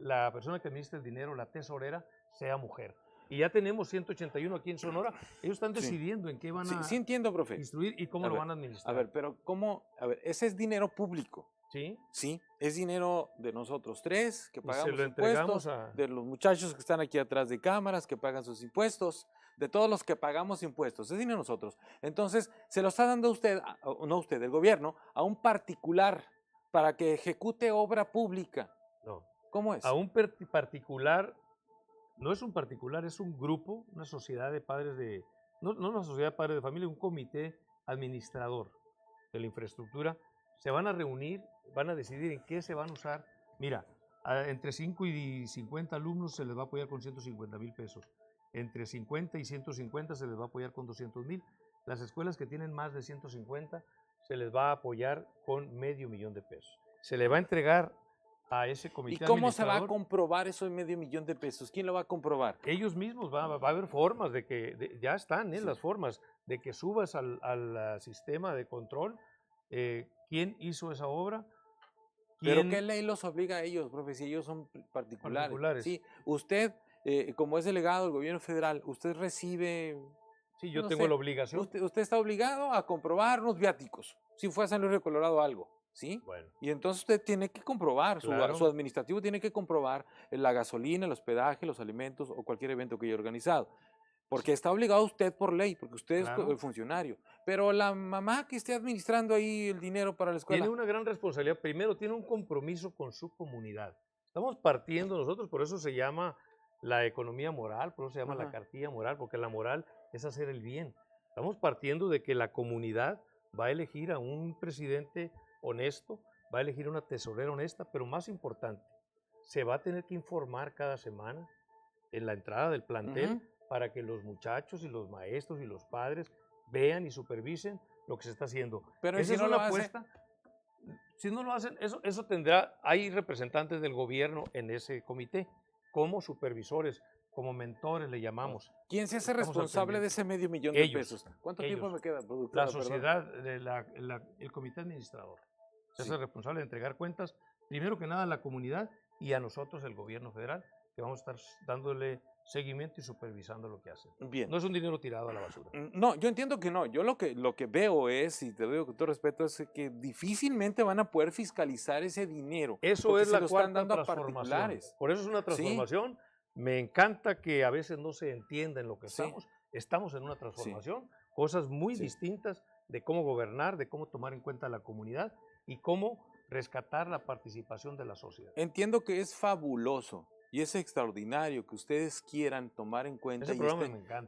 C: la persona que administra el dinero, la tesorera, sea mujer. Y ya tenemos 181 aquí en Sonora. Ellos están decidiendo en qué van a
B: entiendo, profe.
C: instruir y cómo lo van a administrar.
B: A ver, pero ¿cómo? A ver, ese es dinero público.
C: Sí.
B: Sí, es dinero de nosotros tres, que pagamos
C: impuestos,
B: de los muchachos que están aquí atrás de cámaras, que pagan sus impuestos, de todos los que pagamos impuestos, es dinero de nosotros. Entonces, se lo está dando usted, no usted, el gobierno, a un particular para que ejecute obra pública.
C: No.
B: ¿Cómo es?
C: A un particular, no es un particular, es un grupo, una sociedad de padres de, no una sociedad de padres de familia, un comité administrador de la infraestructura. Se van a reunir, van a decidir en qué se van a usar. Mira, entre 5 y 50 alumnos se les va a apoyar con 150,000 pesos. Entre 50 y 150 se les va a apoyar con 200,000. Las escuelas que tienen más de 150 se les va a apoyar con $500,000 de pesos. Se le va a entregar a ese comité
B: ¿Y cómo se va a
C: administrador.
B: comprobar esos $500,000 de pesos? ¿Quién lo va a comprobar?
C: Ellos mismos, va a haber formas de que, ya están
B: Sí.
C: las formas, de que subas al sistema de control quién hizo esa obra.
B: ¿Pero qué ley los obliga a ellos, profe, si ellos son particulares? Sí, usted, como es delegado del gobierno federal, usted recibe...
C: Sí, yo
B: no
C: tengo
B: sé,
C: la obligación.
B: Usted está obligado a comprobar unos viáticos, si fue a San Luis Río Colorado algo, ¿sí?
C: Bueno.
B: Y entonces usted tiene que comprobar,
C: Claro.
B: su administrativo tiene que comprobar la gasolina, el hospedaje, los alimentos o cualquier evento que haya organizado. Porque está obligado usted por ley, porque usted
C: Claro.
B: es funcionario. Pero la mamá que esté administrando ahí el dinero para la escuela...
C: Tiene una gran responsabilidad. Primero, tiene un compromiso con su comunidad. Estamos partiendo nosotros, por eso se llama la economía moral, por eso se llama la cartilla moral, porque la moral es hacer el bien. Estamos partiendo de que la comunidad va a elegir a un presidente honesto, va a elegir a una tesorera honesta, pero más importante, se va a tener que informar cada semana en la entrada del plantel para que los muchachos y los maestros y los padres vean y supervisen lo que se está haciendo.
B: Pero
C: esa
B: si
C: es
B: no
C: una
B: lo
C: apuesta. Si no lo hacen, eso tendrá, hay representantes del gobierno en ese comité, como supervisores, como mentores le llamamos.
B: ¿Quién se hace
C: Estamos
B: responsable de ese $500,000 de pesos? ¿Cuánto tiempo me queda, productora?
C: La sociedad, el comité administrador, se hace responsable de entregar cuentas, primero que nada a la comunidad y a nosotros, el gobierno federal, que vamos a estar dándole seguimiento y supervisando lo que hacen.
B: Bien.
C: No es un dinero tirado a la basura.
B: No, yo entiendo que no. Yo lo que veo es, y te lo digo con todo respeto, es que difícilmente van a poder fiscalizar ese dinero.
C: Eso es la cuarta
B: transformación.
C: Por eso es una transformación. ¿Sí? Me encanta que a veces no se entienda en lo que estamos. Sí. Estamos en una transformación, cosas muy distintas de cómo gobernar, de cómo tomar en cuenta a la comunidad y cómo rescatar la participación de la sociedad.
B: Entiendo que es fabuloso y es extraordinario que ustedes quieran tomar en cuenta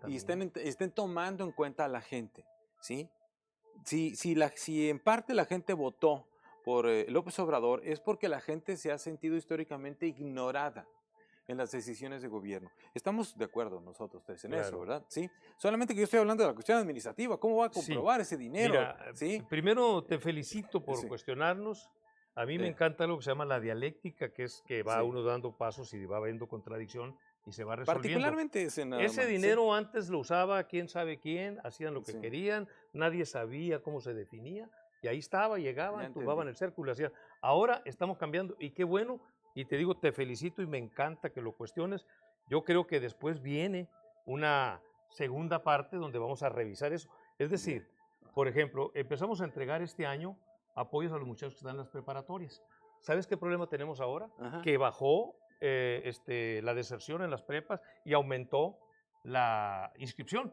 B: y estén tomando en cuenta a la gente, ¿sí? Si en parte la gente votó por López Obrador es porque la gente se ha sentido históricamente ignorada en las decisiones de gobierno. Estamos de acuerdo nosotros tres en eso, ¿verdad? Sí. Solamente que yo estoy hablando de la cuestión administrativa. ¿Cómo va a comprobar ese dinero?
C: Mira,
B: ¿sí?
C: Primero te felicito por cuestionarnos. A mí me encanta algo que se llama la dialéctica, que es que va uno dando pasos y va habiendo contradicción y se va resolviendo.
B: Particularmente ese
C: dinero antes lo usaba quién sabe quién, hacían lo que querían, nadie sabía cómo se definía y ahí estaba, llegaban, tumbaban el círculo, hacían. Ahora estamos cambiando y qué bueno. Y te digo, te felicito y me encanta que lo cuestiones. Yo creo que después viene una segunda parte donde vamos a revisar eso. Es decir, por ejemplo, empezamos a entregar este año apoyos a los muchachos que están en las preparatorias. ¿Sabes qué problema tenemos ahora? Que bajó la deserción en las prepas y aumentó la inscripción.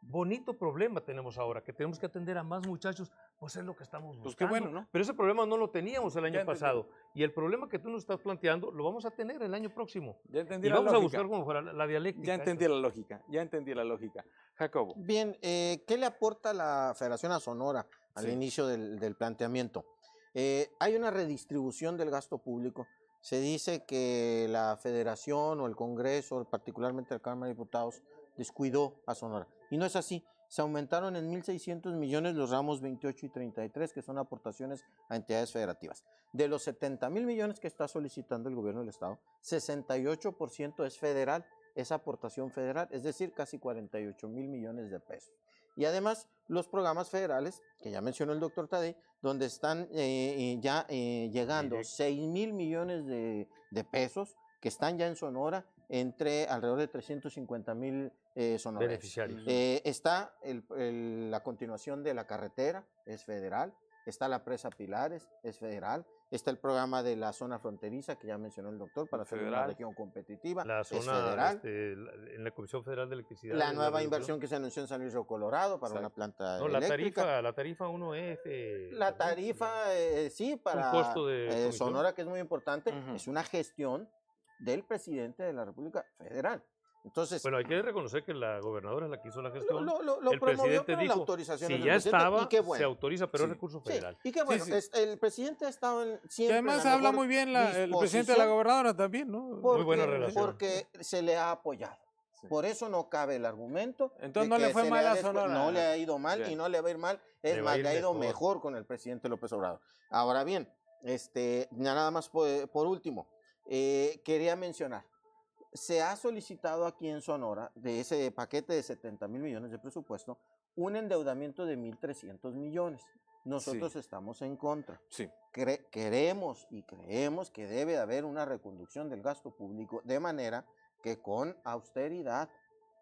C: Bonito problema tenemos ahora, que tenemos que atender a más muchachos, pues es lo que estamos buscando.
B: Pues qué bueno, ¿no?
C: Pero ese problema no lo teníamos el año pasado. Y el problema que tú nos estás planteando lo vamos a tener el año próximo.
B: Ya entendí
C: y vamos a buscar cómo fuera la dialéctica.
B: Ya entendí la lógica, Jacobo.
D: Bien, ¿qué le aporta la Federación a Sonora al inicio del planteamiento? Hay una redistribución del gasto público. Se dice que la Federación o el Congreso, particularmente la Cámara de Diputados, descuidó a Sonora. Y no es así. Se aumentaron en 1,600 millones los ramos 28 y 33, que son aportaciones a entidades federativas. De los 70,000 millones que está solicitando el gobierno del Estado, 68% es federal, es aportación federal, es decir, casi 48,000 millones de pesos. Y además, los programas federales, que ya mencionó el doctor Tadei, donde están llegando 6,000 millones de pesos, que están ya en Sonora, entre alrededor de 350,000 sonorenses.
C: Beneficiarios.
D: Está la continuación de la carretera, es federal, está la presa Pilares, es federal, está el programa de la zona fronteriza que ya mencionó el doctor para hacer una región competitiva,
C: la
D: es
C: zona,
D: federal.
C: En la Comisión Federal de Electricidad.
D: La nueva inversión que se anunció en San Luis Río Colorado para una planta eléctrica.
C: La tarifa 1F.
D: La tarifa, sí, para
C: un costo de
D: Sonora, que es muy importante, es una gestión del presidente de la República Federal. Entonces,
C: bueno, hay que reconocer que la gobernadora es la que hizo la gestión.
D: El presidente dijo, la autorización
C: si ya estaba,
D: bueno,
C: se autoriza, pero es recurso federal.
D: Y qué bueno, el presidente ha estado siempre.
B: Y además habla muy bien el presidente de la gobernadora también, ¿no?
D: Muy
C: buena relación.
D: Porque se le ha apoyado. Por eso no cabe el argumento.
B: Entonces no le fue mal a Sonora.
D: No le ha ido mal y no le va a ir mal. Es más, le ha ido mejor con el presidente López Obrador. Ahora bien, nada más por último, quería mencionar. Se ha solicitado aquí en Sonora, de ese paquete de 70,000 millones de presupuesto, un endeudamiento de 1,300 millones. Nosotros estamos en contra.
B: Sí.
D: Queremos y creemos que debe haber una reconducción del gasto público de manera que con austeridad,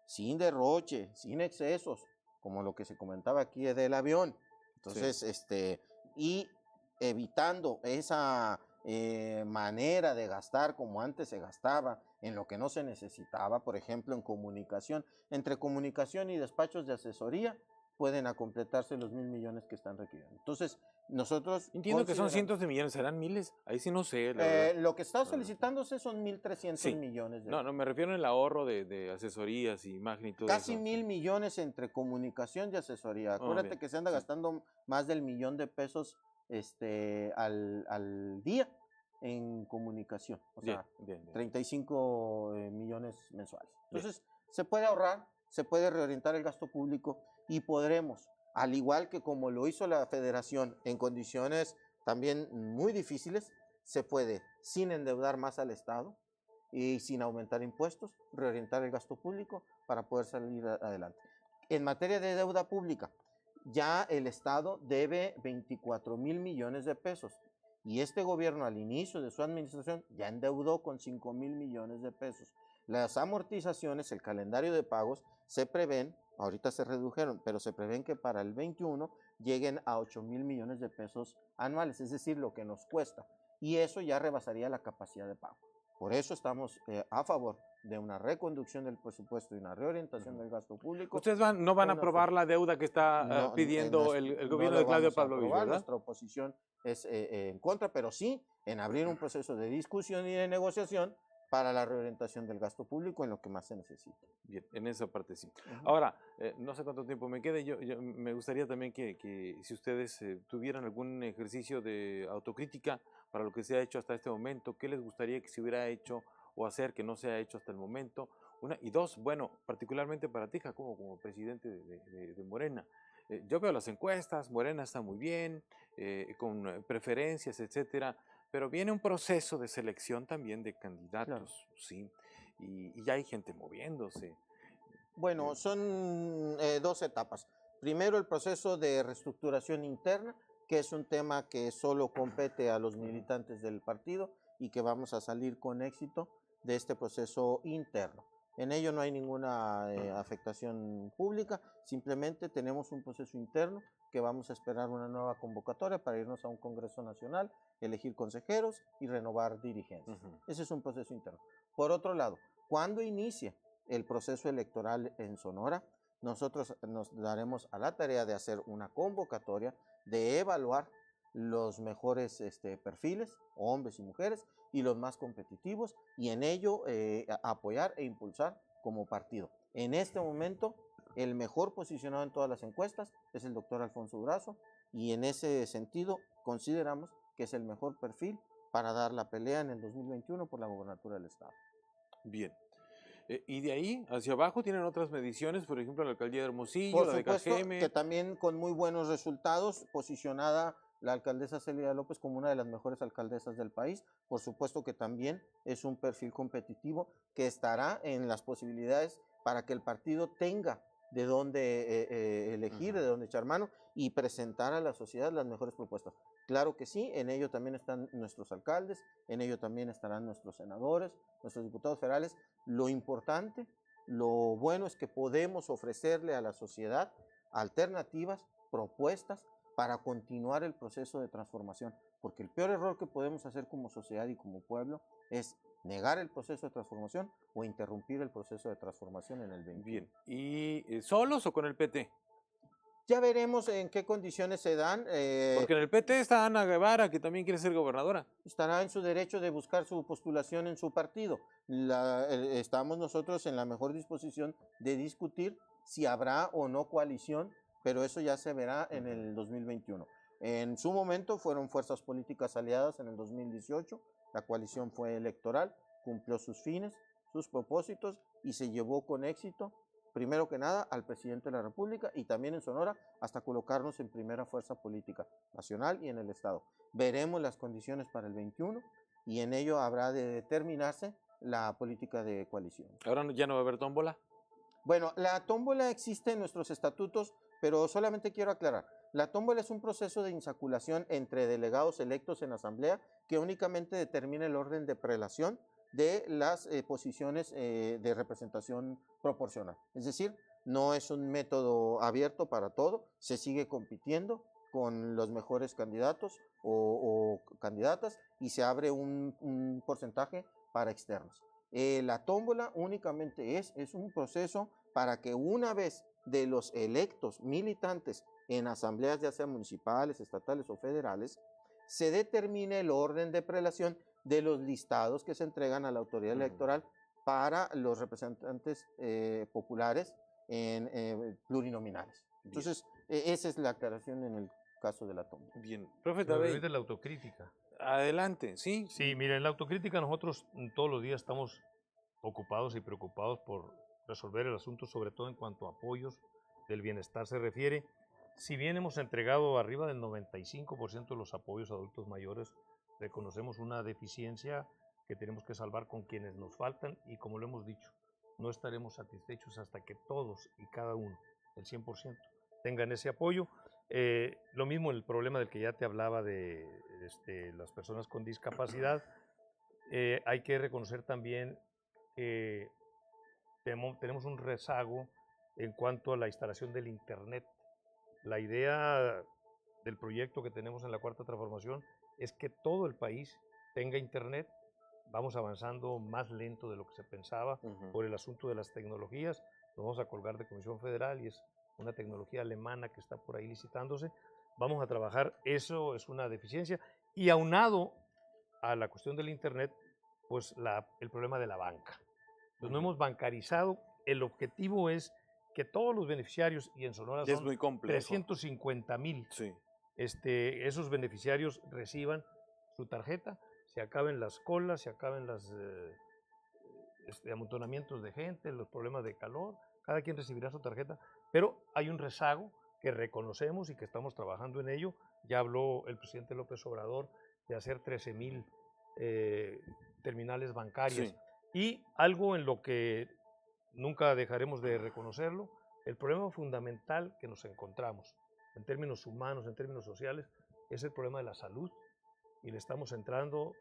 D: sin derroche, sin excesos, como lo que se comentaba aquí del avión. Entonces, y evitando esa manera de gastar como antes se gastaba, en lo que no se necesitaba, por ejemplo, en comunicación. Entre comunicación y despachos de asesoría pueden completarse los 1,000 millones que están requiriendo. Entonces, nosotros...
B: Entiendo que son cientos de millones, ¿serán miles? Ahí sí no sé.
D: Lo que está solicitándose son 1,300 millones.
B: No, me refiero al ahorro de asesorías, imagen y todo
D: Casi
B: eso.
D: 1,000 millones entre comunicación y asesoría. Acuérdate que se anda gastando más del $1,000,000 al día en comunicación, o sea, 35 millones mensuales. Entonces, se puede ahorrar, se puede reorientar el gasto público y podremos, al igual que como lo hizo la Federación en condiciones también muy difíciles, se puede, sin endeudar más al Estado y sin aumentar impuestos, reorientar el gasto público para poder salir adelante. En materia de deuda pública, ya el Estado debe 24,000 millones de pesos. Y este gobierno al inicio de su administración ya endeudó con 5,000 millones de pesos. Las amortizaciones, el calendario de pagos, se prevén, ahorita se redujeron, pero se prevén que para el 21 lleguen a 8,000 millones de pesos anuales, es decir, lo que nos cuesta. Y eso ya rebasaría la capacidad de pago. Por eso estamos a favor de una reconducción del presupuesto y una reorientación del gasto público.
B: Ustedes no van a aprobar la deuda que está pidiendo el gobierno de Claudio Pavlovich, ¿verdad?
D: Nuestra oposición es en contra, pero sí en abrir un proceso de discusión y de negociación para la reorientación del gasto público en lo que más se necesita.
B: Bien, en esa parte sí. Ahora, no sé cuánto tiempo me quede, yo me gustaría también que si ustedes tuvieran algún ejercicio de autocrítica para lo que se ha hecho hasta este momento, ¿qué les gustaría que se hubiera hecho o hacer que no se ha hecho hasta el momento? Una, y dos, bueno, particularmente para ti, Jacobo, como presidente de Morena. Yo veo las encuestas, Morena está muy bien, con preferencias, etcétera, pero viene un proceso de selección también de candidatos, ¿sí? Y ya hay gente moviéndose.
D: Bueno, son 2 etapas. Primero, el proceso de reestructuración interna, que es un tema que solo compete a los militantes del partido y que vamos a salir con éxito de este proceso interno. En ello no hay ninguna afectación pública, simplemente tenemos un proceso interno que vamos a esperar una nueva convocatoria para irnos a un Congreso Nacional, elegir consejeros y renovar dirigentes. Ese es un proceso interno. Por otro lado, cuando inicie el proceso electoral en Sonora, nosotros nos daremos a la tarea de hacer una convocatoria, de evaluar los mejores perfiles, hombres y mujeres, y los más competitivos, y en ello apoyar e impulsar como partido. En este momento, el mejor posicionado en todas las encuestas es el doctor Alfonso Durazo, y en ese sentido consideramos que es el mejor perfil para dar la pelea en el 2021 por la gobernatura del Estado.
B: Bien. Y de ahí hacia abajo tienen otras mediciones, por ejemplo la alcaldía de Hermosillo,
D: por
B: la de
D: supuesto,
B: Cajeme.
D: que también con muy buenos resultados, posicionada la alcaldesa Celia López como una de las mejores alcaldesas del país. Por supuesto que también es un perfil competitivo que estará en las posibilidades para que el partido tenga de dónde elegir, de dónde echar mano y presentar a la sociedad las mejores propuestas. Claro que sí, en ello también están nuestros alcaldes, en ello también estarán nuestros senadores, nuestros diputados federales. Lo importante, lo bueno es que podemos ofrecerle a la sociedad alternativas, propuestas para continuar el proceso de transformación, porque el peor error que podemos hacer como sociedad y como pueblo es negar el proceso de transformación o interrumpir el proceso de transformación en el 21.
B: Bien, ¿y solos o con el PT?
D: Ya veremos en qué condiciones se dan.
B: Porque en el PT está Ana Guevara, que también quiere ser gobernadora.
D: Estará en su derecho de buscar su postulación en su partido. Estamos nosotros en la mejor disposición de discutir si habrá o no coalición, pero eso ya se verá en el 2021. En su momento fueron fuerzas políticas aliadas en el 2018, la coalición fue electoral, cumplió sus fines, sus propósitos y se llevó con éxito, primero que nada, al presidente de la República y también en Sonora hasta colocarnos en primera fuerza política nacional y en el Estado. Veremos las condiciones para el 21 y en ello habrá de determinarse la política de coalición.
B: ¿Ahora ya no va a haber tómbola?
D: Bueno, la tómbola existe en nuestros estatutos, pero solamente quiero aclarar. La tómbola es un proceso de insaculación entre delegados electos en asamblea que únicamente determina el orden de prelación de las posiciones de representación proporcional. Es decir, no es un método abierto para todo, se sigue compitiendo con los mejores candidatos o candidatas y se abre un porcentaje para externos. La tómbola únicamente es un proceso para que una vez de los electos militantes en asambleas ya sean municipales, estatales o federales, se determine el orden de prelación de los listados que se entregan a la autoridad electoral para los representantes populares en plurinominales. Entonces, esa es la aclaración en el caso de la tómbola.
B: Bien, profe
C: Pero
B: Tabey,
C: de la autocrítica.
B: adelante, ¿sí?
C: Sí, mire, en la autocrítica nosotros todos los días estamos ocupados y preocupados por resolver el asunto, sobre todo en cuanto a apoyos del bienestar se refiere. Si bien hemos entregado arriba del 95% de los apoyos a adultos mayores, reconocemos una deficiencia que tenemos que salvar con quienes nos faltan y como lo hemos dicho, no estaremos satisfechos hasta que todos y cada uno, el 100%, tengan ese apoyo. Lo mismo el problema del que ya te hablaba de las personas con discapacidad. Hay que reconocer también que tenemos un rezago en cuanto a la instalación del Internet. La idea del proyecto que tenemos en la Cuarta Transformación es que todo el país tenga Internet. Vamos avanzando más lento de lo que se pensaba por el asunto de las tecnologías. Nos vamos a colgar de Comisión Federal y es una tecnología alemana que está por ahí licitándose. Vamos a trabajar, eso es una deficiencia. Y aunado a la cuestión del Internet, pues el problema de la banca. Entonces, no hemos bancarizado. El objetivo es que todos los beneficiarios, y en Sonora
B: Ya
C: son
B: es muy complejo.
C: 350,000,
B: Sí.
C: esos beneficiarios reciban su tarjeta, se acaben las colas, se acaben los amontonamientos de gente, los problemas de calor, cada quien recibirá su tarjeta, pero hay un rezago que reconocemos y que estamos trabajando en ello. Ya habló el presidente López Obrador de hacer 13,000 terminales bancarias.
B: Sí.
C: Y algo en lo que nunca dejaremos de reconocerlo, el problema fundamental que nos encontramos en términos humanos, en términos sociales, es el problema de la salud y le estamos entrando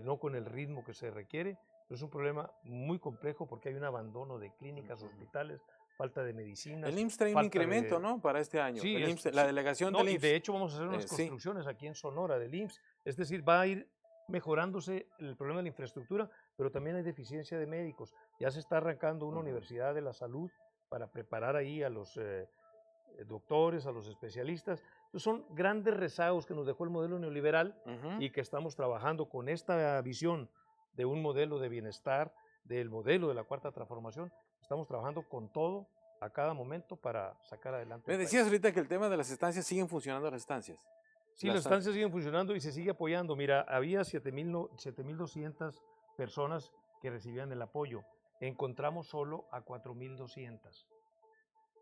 C: no con el ritmo que se requiere, pero es un problema muy complejo porque hay un abandono de clínicas, hospitales, falta de medicinas.
B: El IMSS trae un incremento, ¿no? Para este año.
C: Sí,
B: el IMSS, la delegación
C: no,
B: del
C: y
B: IMSS.
C: de hecho vamos a hacer unas
B: Sí.
C: construcciones aquí en Sonora del IMSS, es decir, va a ir mejorándose el problema de la infraestructura, pero también hay deficiencia de médicos. Ya se está arrancando una universidad de la salud para preparar ahí a los doctores, a los especialistas. Entonces son grandes rezagos que nos dejó el modelo neoliberal y que estamos trabajando con esta visión de un modelo de bienestar, del modelo de la Cuarta Transformación. Estamos trabajando con todo a cada momento para sacar adelante.
B: Me decías ahorita que el tema de las estancias, siguen funcionando las estancias.
C: Sí, las estancias siguen funcionando y se sigue apoyando. Mira, había 7,200 personas que recibían el apoyo. Encontramos solo a 4,200.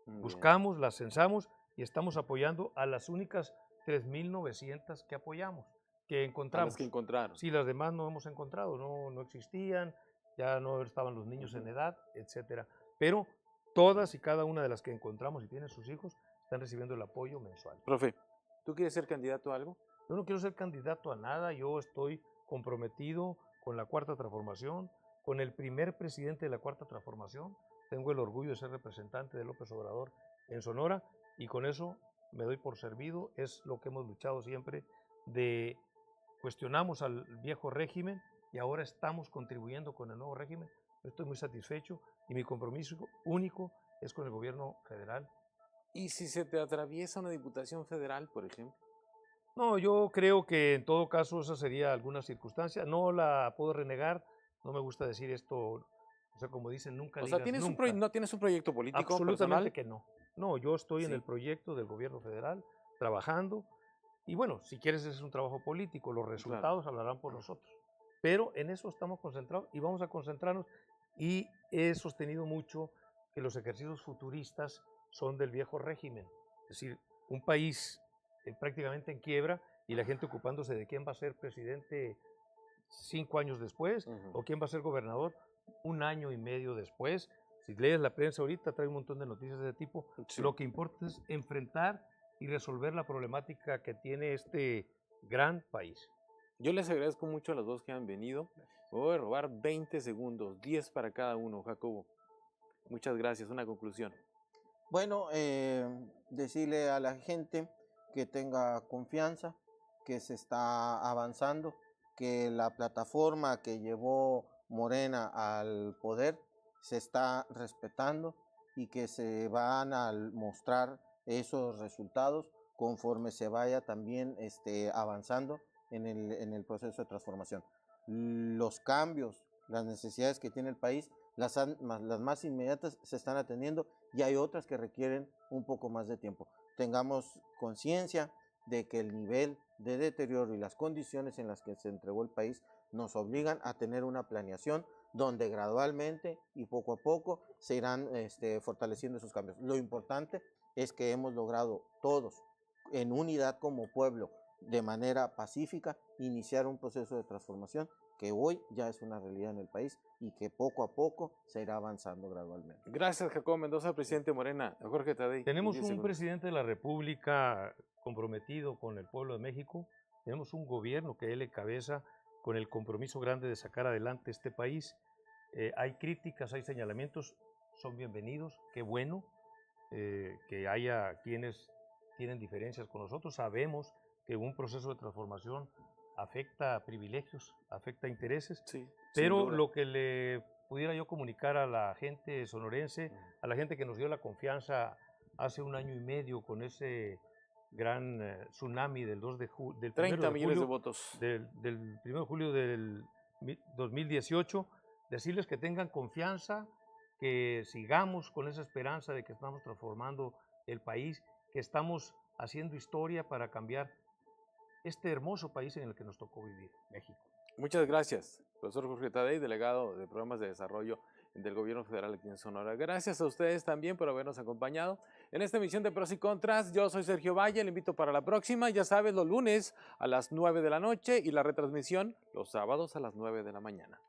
C: Buscamos, las censamos y estamos apoyando a las únicas 3,900 que apoyamos, que encontramos.
B: A las que encontraron.
C: Sí, las demás no hemos encontrado, no existían, ya no estaban los niños en edad, etcétera. Pero todas y cada una de las que encontramos y tienen sus hijos están recibiendo el apoyo mensual.
B: Profe, ¿tú quieres ser candidato a algo?
C: Yo no quiero ser candidato a nada, yo estoy comprometido con la Cuarta Transformación, con el primer presidente de la Cuarta Transformación. Tengo el orgullo de ser representante de López Obrador en Sonora y con eso me doy por servido, es lo que hemos luchado siempre, cuestionamos al viejo régimen y ahora estamos contribuyendo con el nuevo régimen. Estoy muy satisfecho y mi compromiso único es con el gobierno federal.
B: ¿Y si se te atraviesa una diputación federal, por ejemplo?
C: No, yo creo que en todo caso esa sería alguna circunstancia. No la puedo renegar, no me gusta decir esto, o sea, como dicen, nunca
B: O sea,
C: digas
B: ¿tienes
C: nunca.
B: ¿no tienes un proyecto político
C: Absolutamente
B: personal?
C: que no. No, yo estoy en
B: Sí.
C: el proyecto del gobierno federal, trabajando, y bueno, si quieres es un trabajo político, los resultados hablarán por nosotros. Pero en eso estamos concentrados y vamos a concentrarnos, y he sostenido mucho que los ejercicios futuristas son del viejo régimen, es decir, un país prácticamente en quiebra y la gente ocupándose de quién va a ser presidente 5 años después o quién va a ser gobernador 1 año y medio después. Si lees la prensa ahorita, trae un montón de noticias de ese tipo.
B: Sí.
C: Lo que importa es enfrentar y resolver la problemática que tiene este gran país.
B: Yo les agradezco mucho a los dos que han venido. Me voy a robar 20 segundos, 10 para cada uno, Jacobo. Muchas gracias. Una conclusión.
D: Bueno, decirle a la gente que tenga confianza, que se está avanzando, que la plataforma que llevó Morena al poder se está respetando y que se van a mostrar esos resultados conforme se vaya también avanzando en el proceso de transformación. Los cambios, las necesidades que tiene el país, las más inmediatas se están atendiendo y hay otras que requieren un poco más de tiempo. Tengamos conciencia de que el nivel de deterioro y las condiciones en las que se entregó el país nos obligan a tener una planeación donde gradualmente y poco a poco se irán fortaleciendo esos cambios. Lo importante es que hemos logrado todos, en unidad como pueblo, de manera pacífica, iniciar un proceso de transformación que hoy ya es una realidad en el país y que poco a poco se irá avanzando gradualmente.
B: Gracias, Jacobo Mendoza, presidente Morena. Jorge Tadei.
C: Tenemos un presidente de la República comprometido con el pueblo de México, tenemos un gobierno que él encabeza con el compromiso grande de sacar adelante este país. Hay críticas, hay señalamientos, son bienvenidos, qué bueno que haya quienes tienen diferencias con nosotros. Sabemos que un proceso de transformación afecta a privilegios, afecta a intereses,
B: sí,
C: pero lo que le pudiera yo comunicar a la gente sonorense, a la gente que nos dio la confianza hace 1 año y medio con ese gran tsunami del
B: 30 millones de votos.
C: Del 1 de julio del 2018, decirles que tengan confianza, que sigamos con esa esperanza de que estamos transformando el país, que estamos haciendo historia para cambiar este hermoso país en el que nos tocó vivir, México.
B: Muchas gracias, profesor Jorge Tadei, delegado de Programas de Desarrollo del Gobierno Federal aquí en Sonora. Gracias a ustedes también por habernos acompañado en esta emisión de Pros y Contras. Yo soy Sergio Valle, le invito para la próxima, ya sabes, los lunes a las 9 de la noche y la retransmisión los sábados a las 9 de la mañana.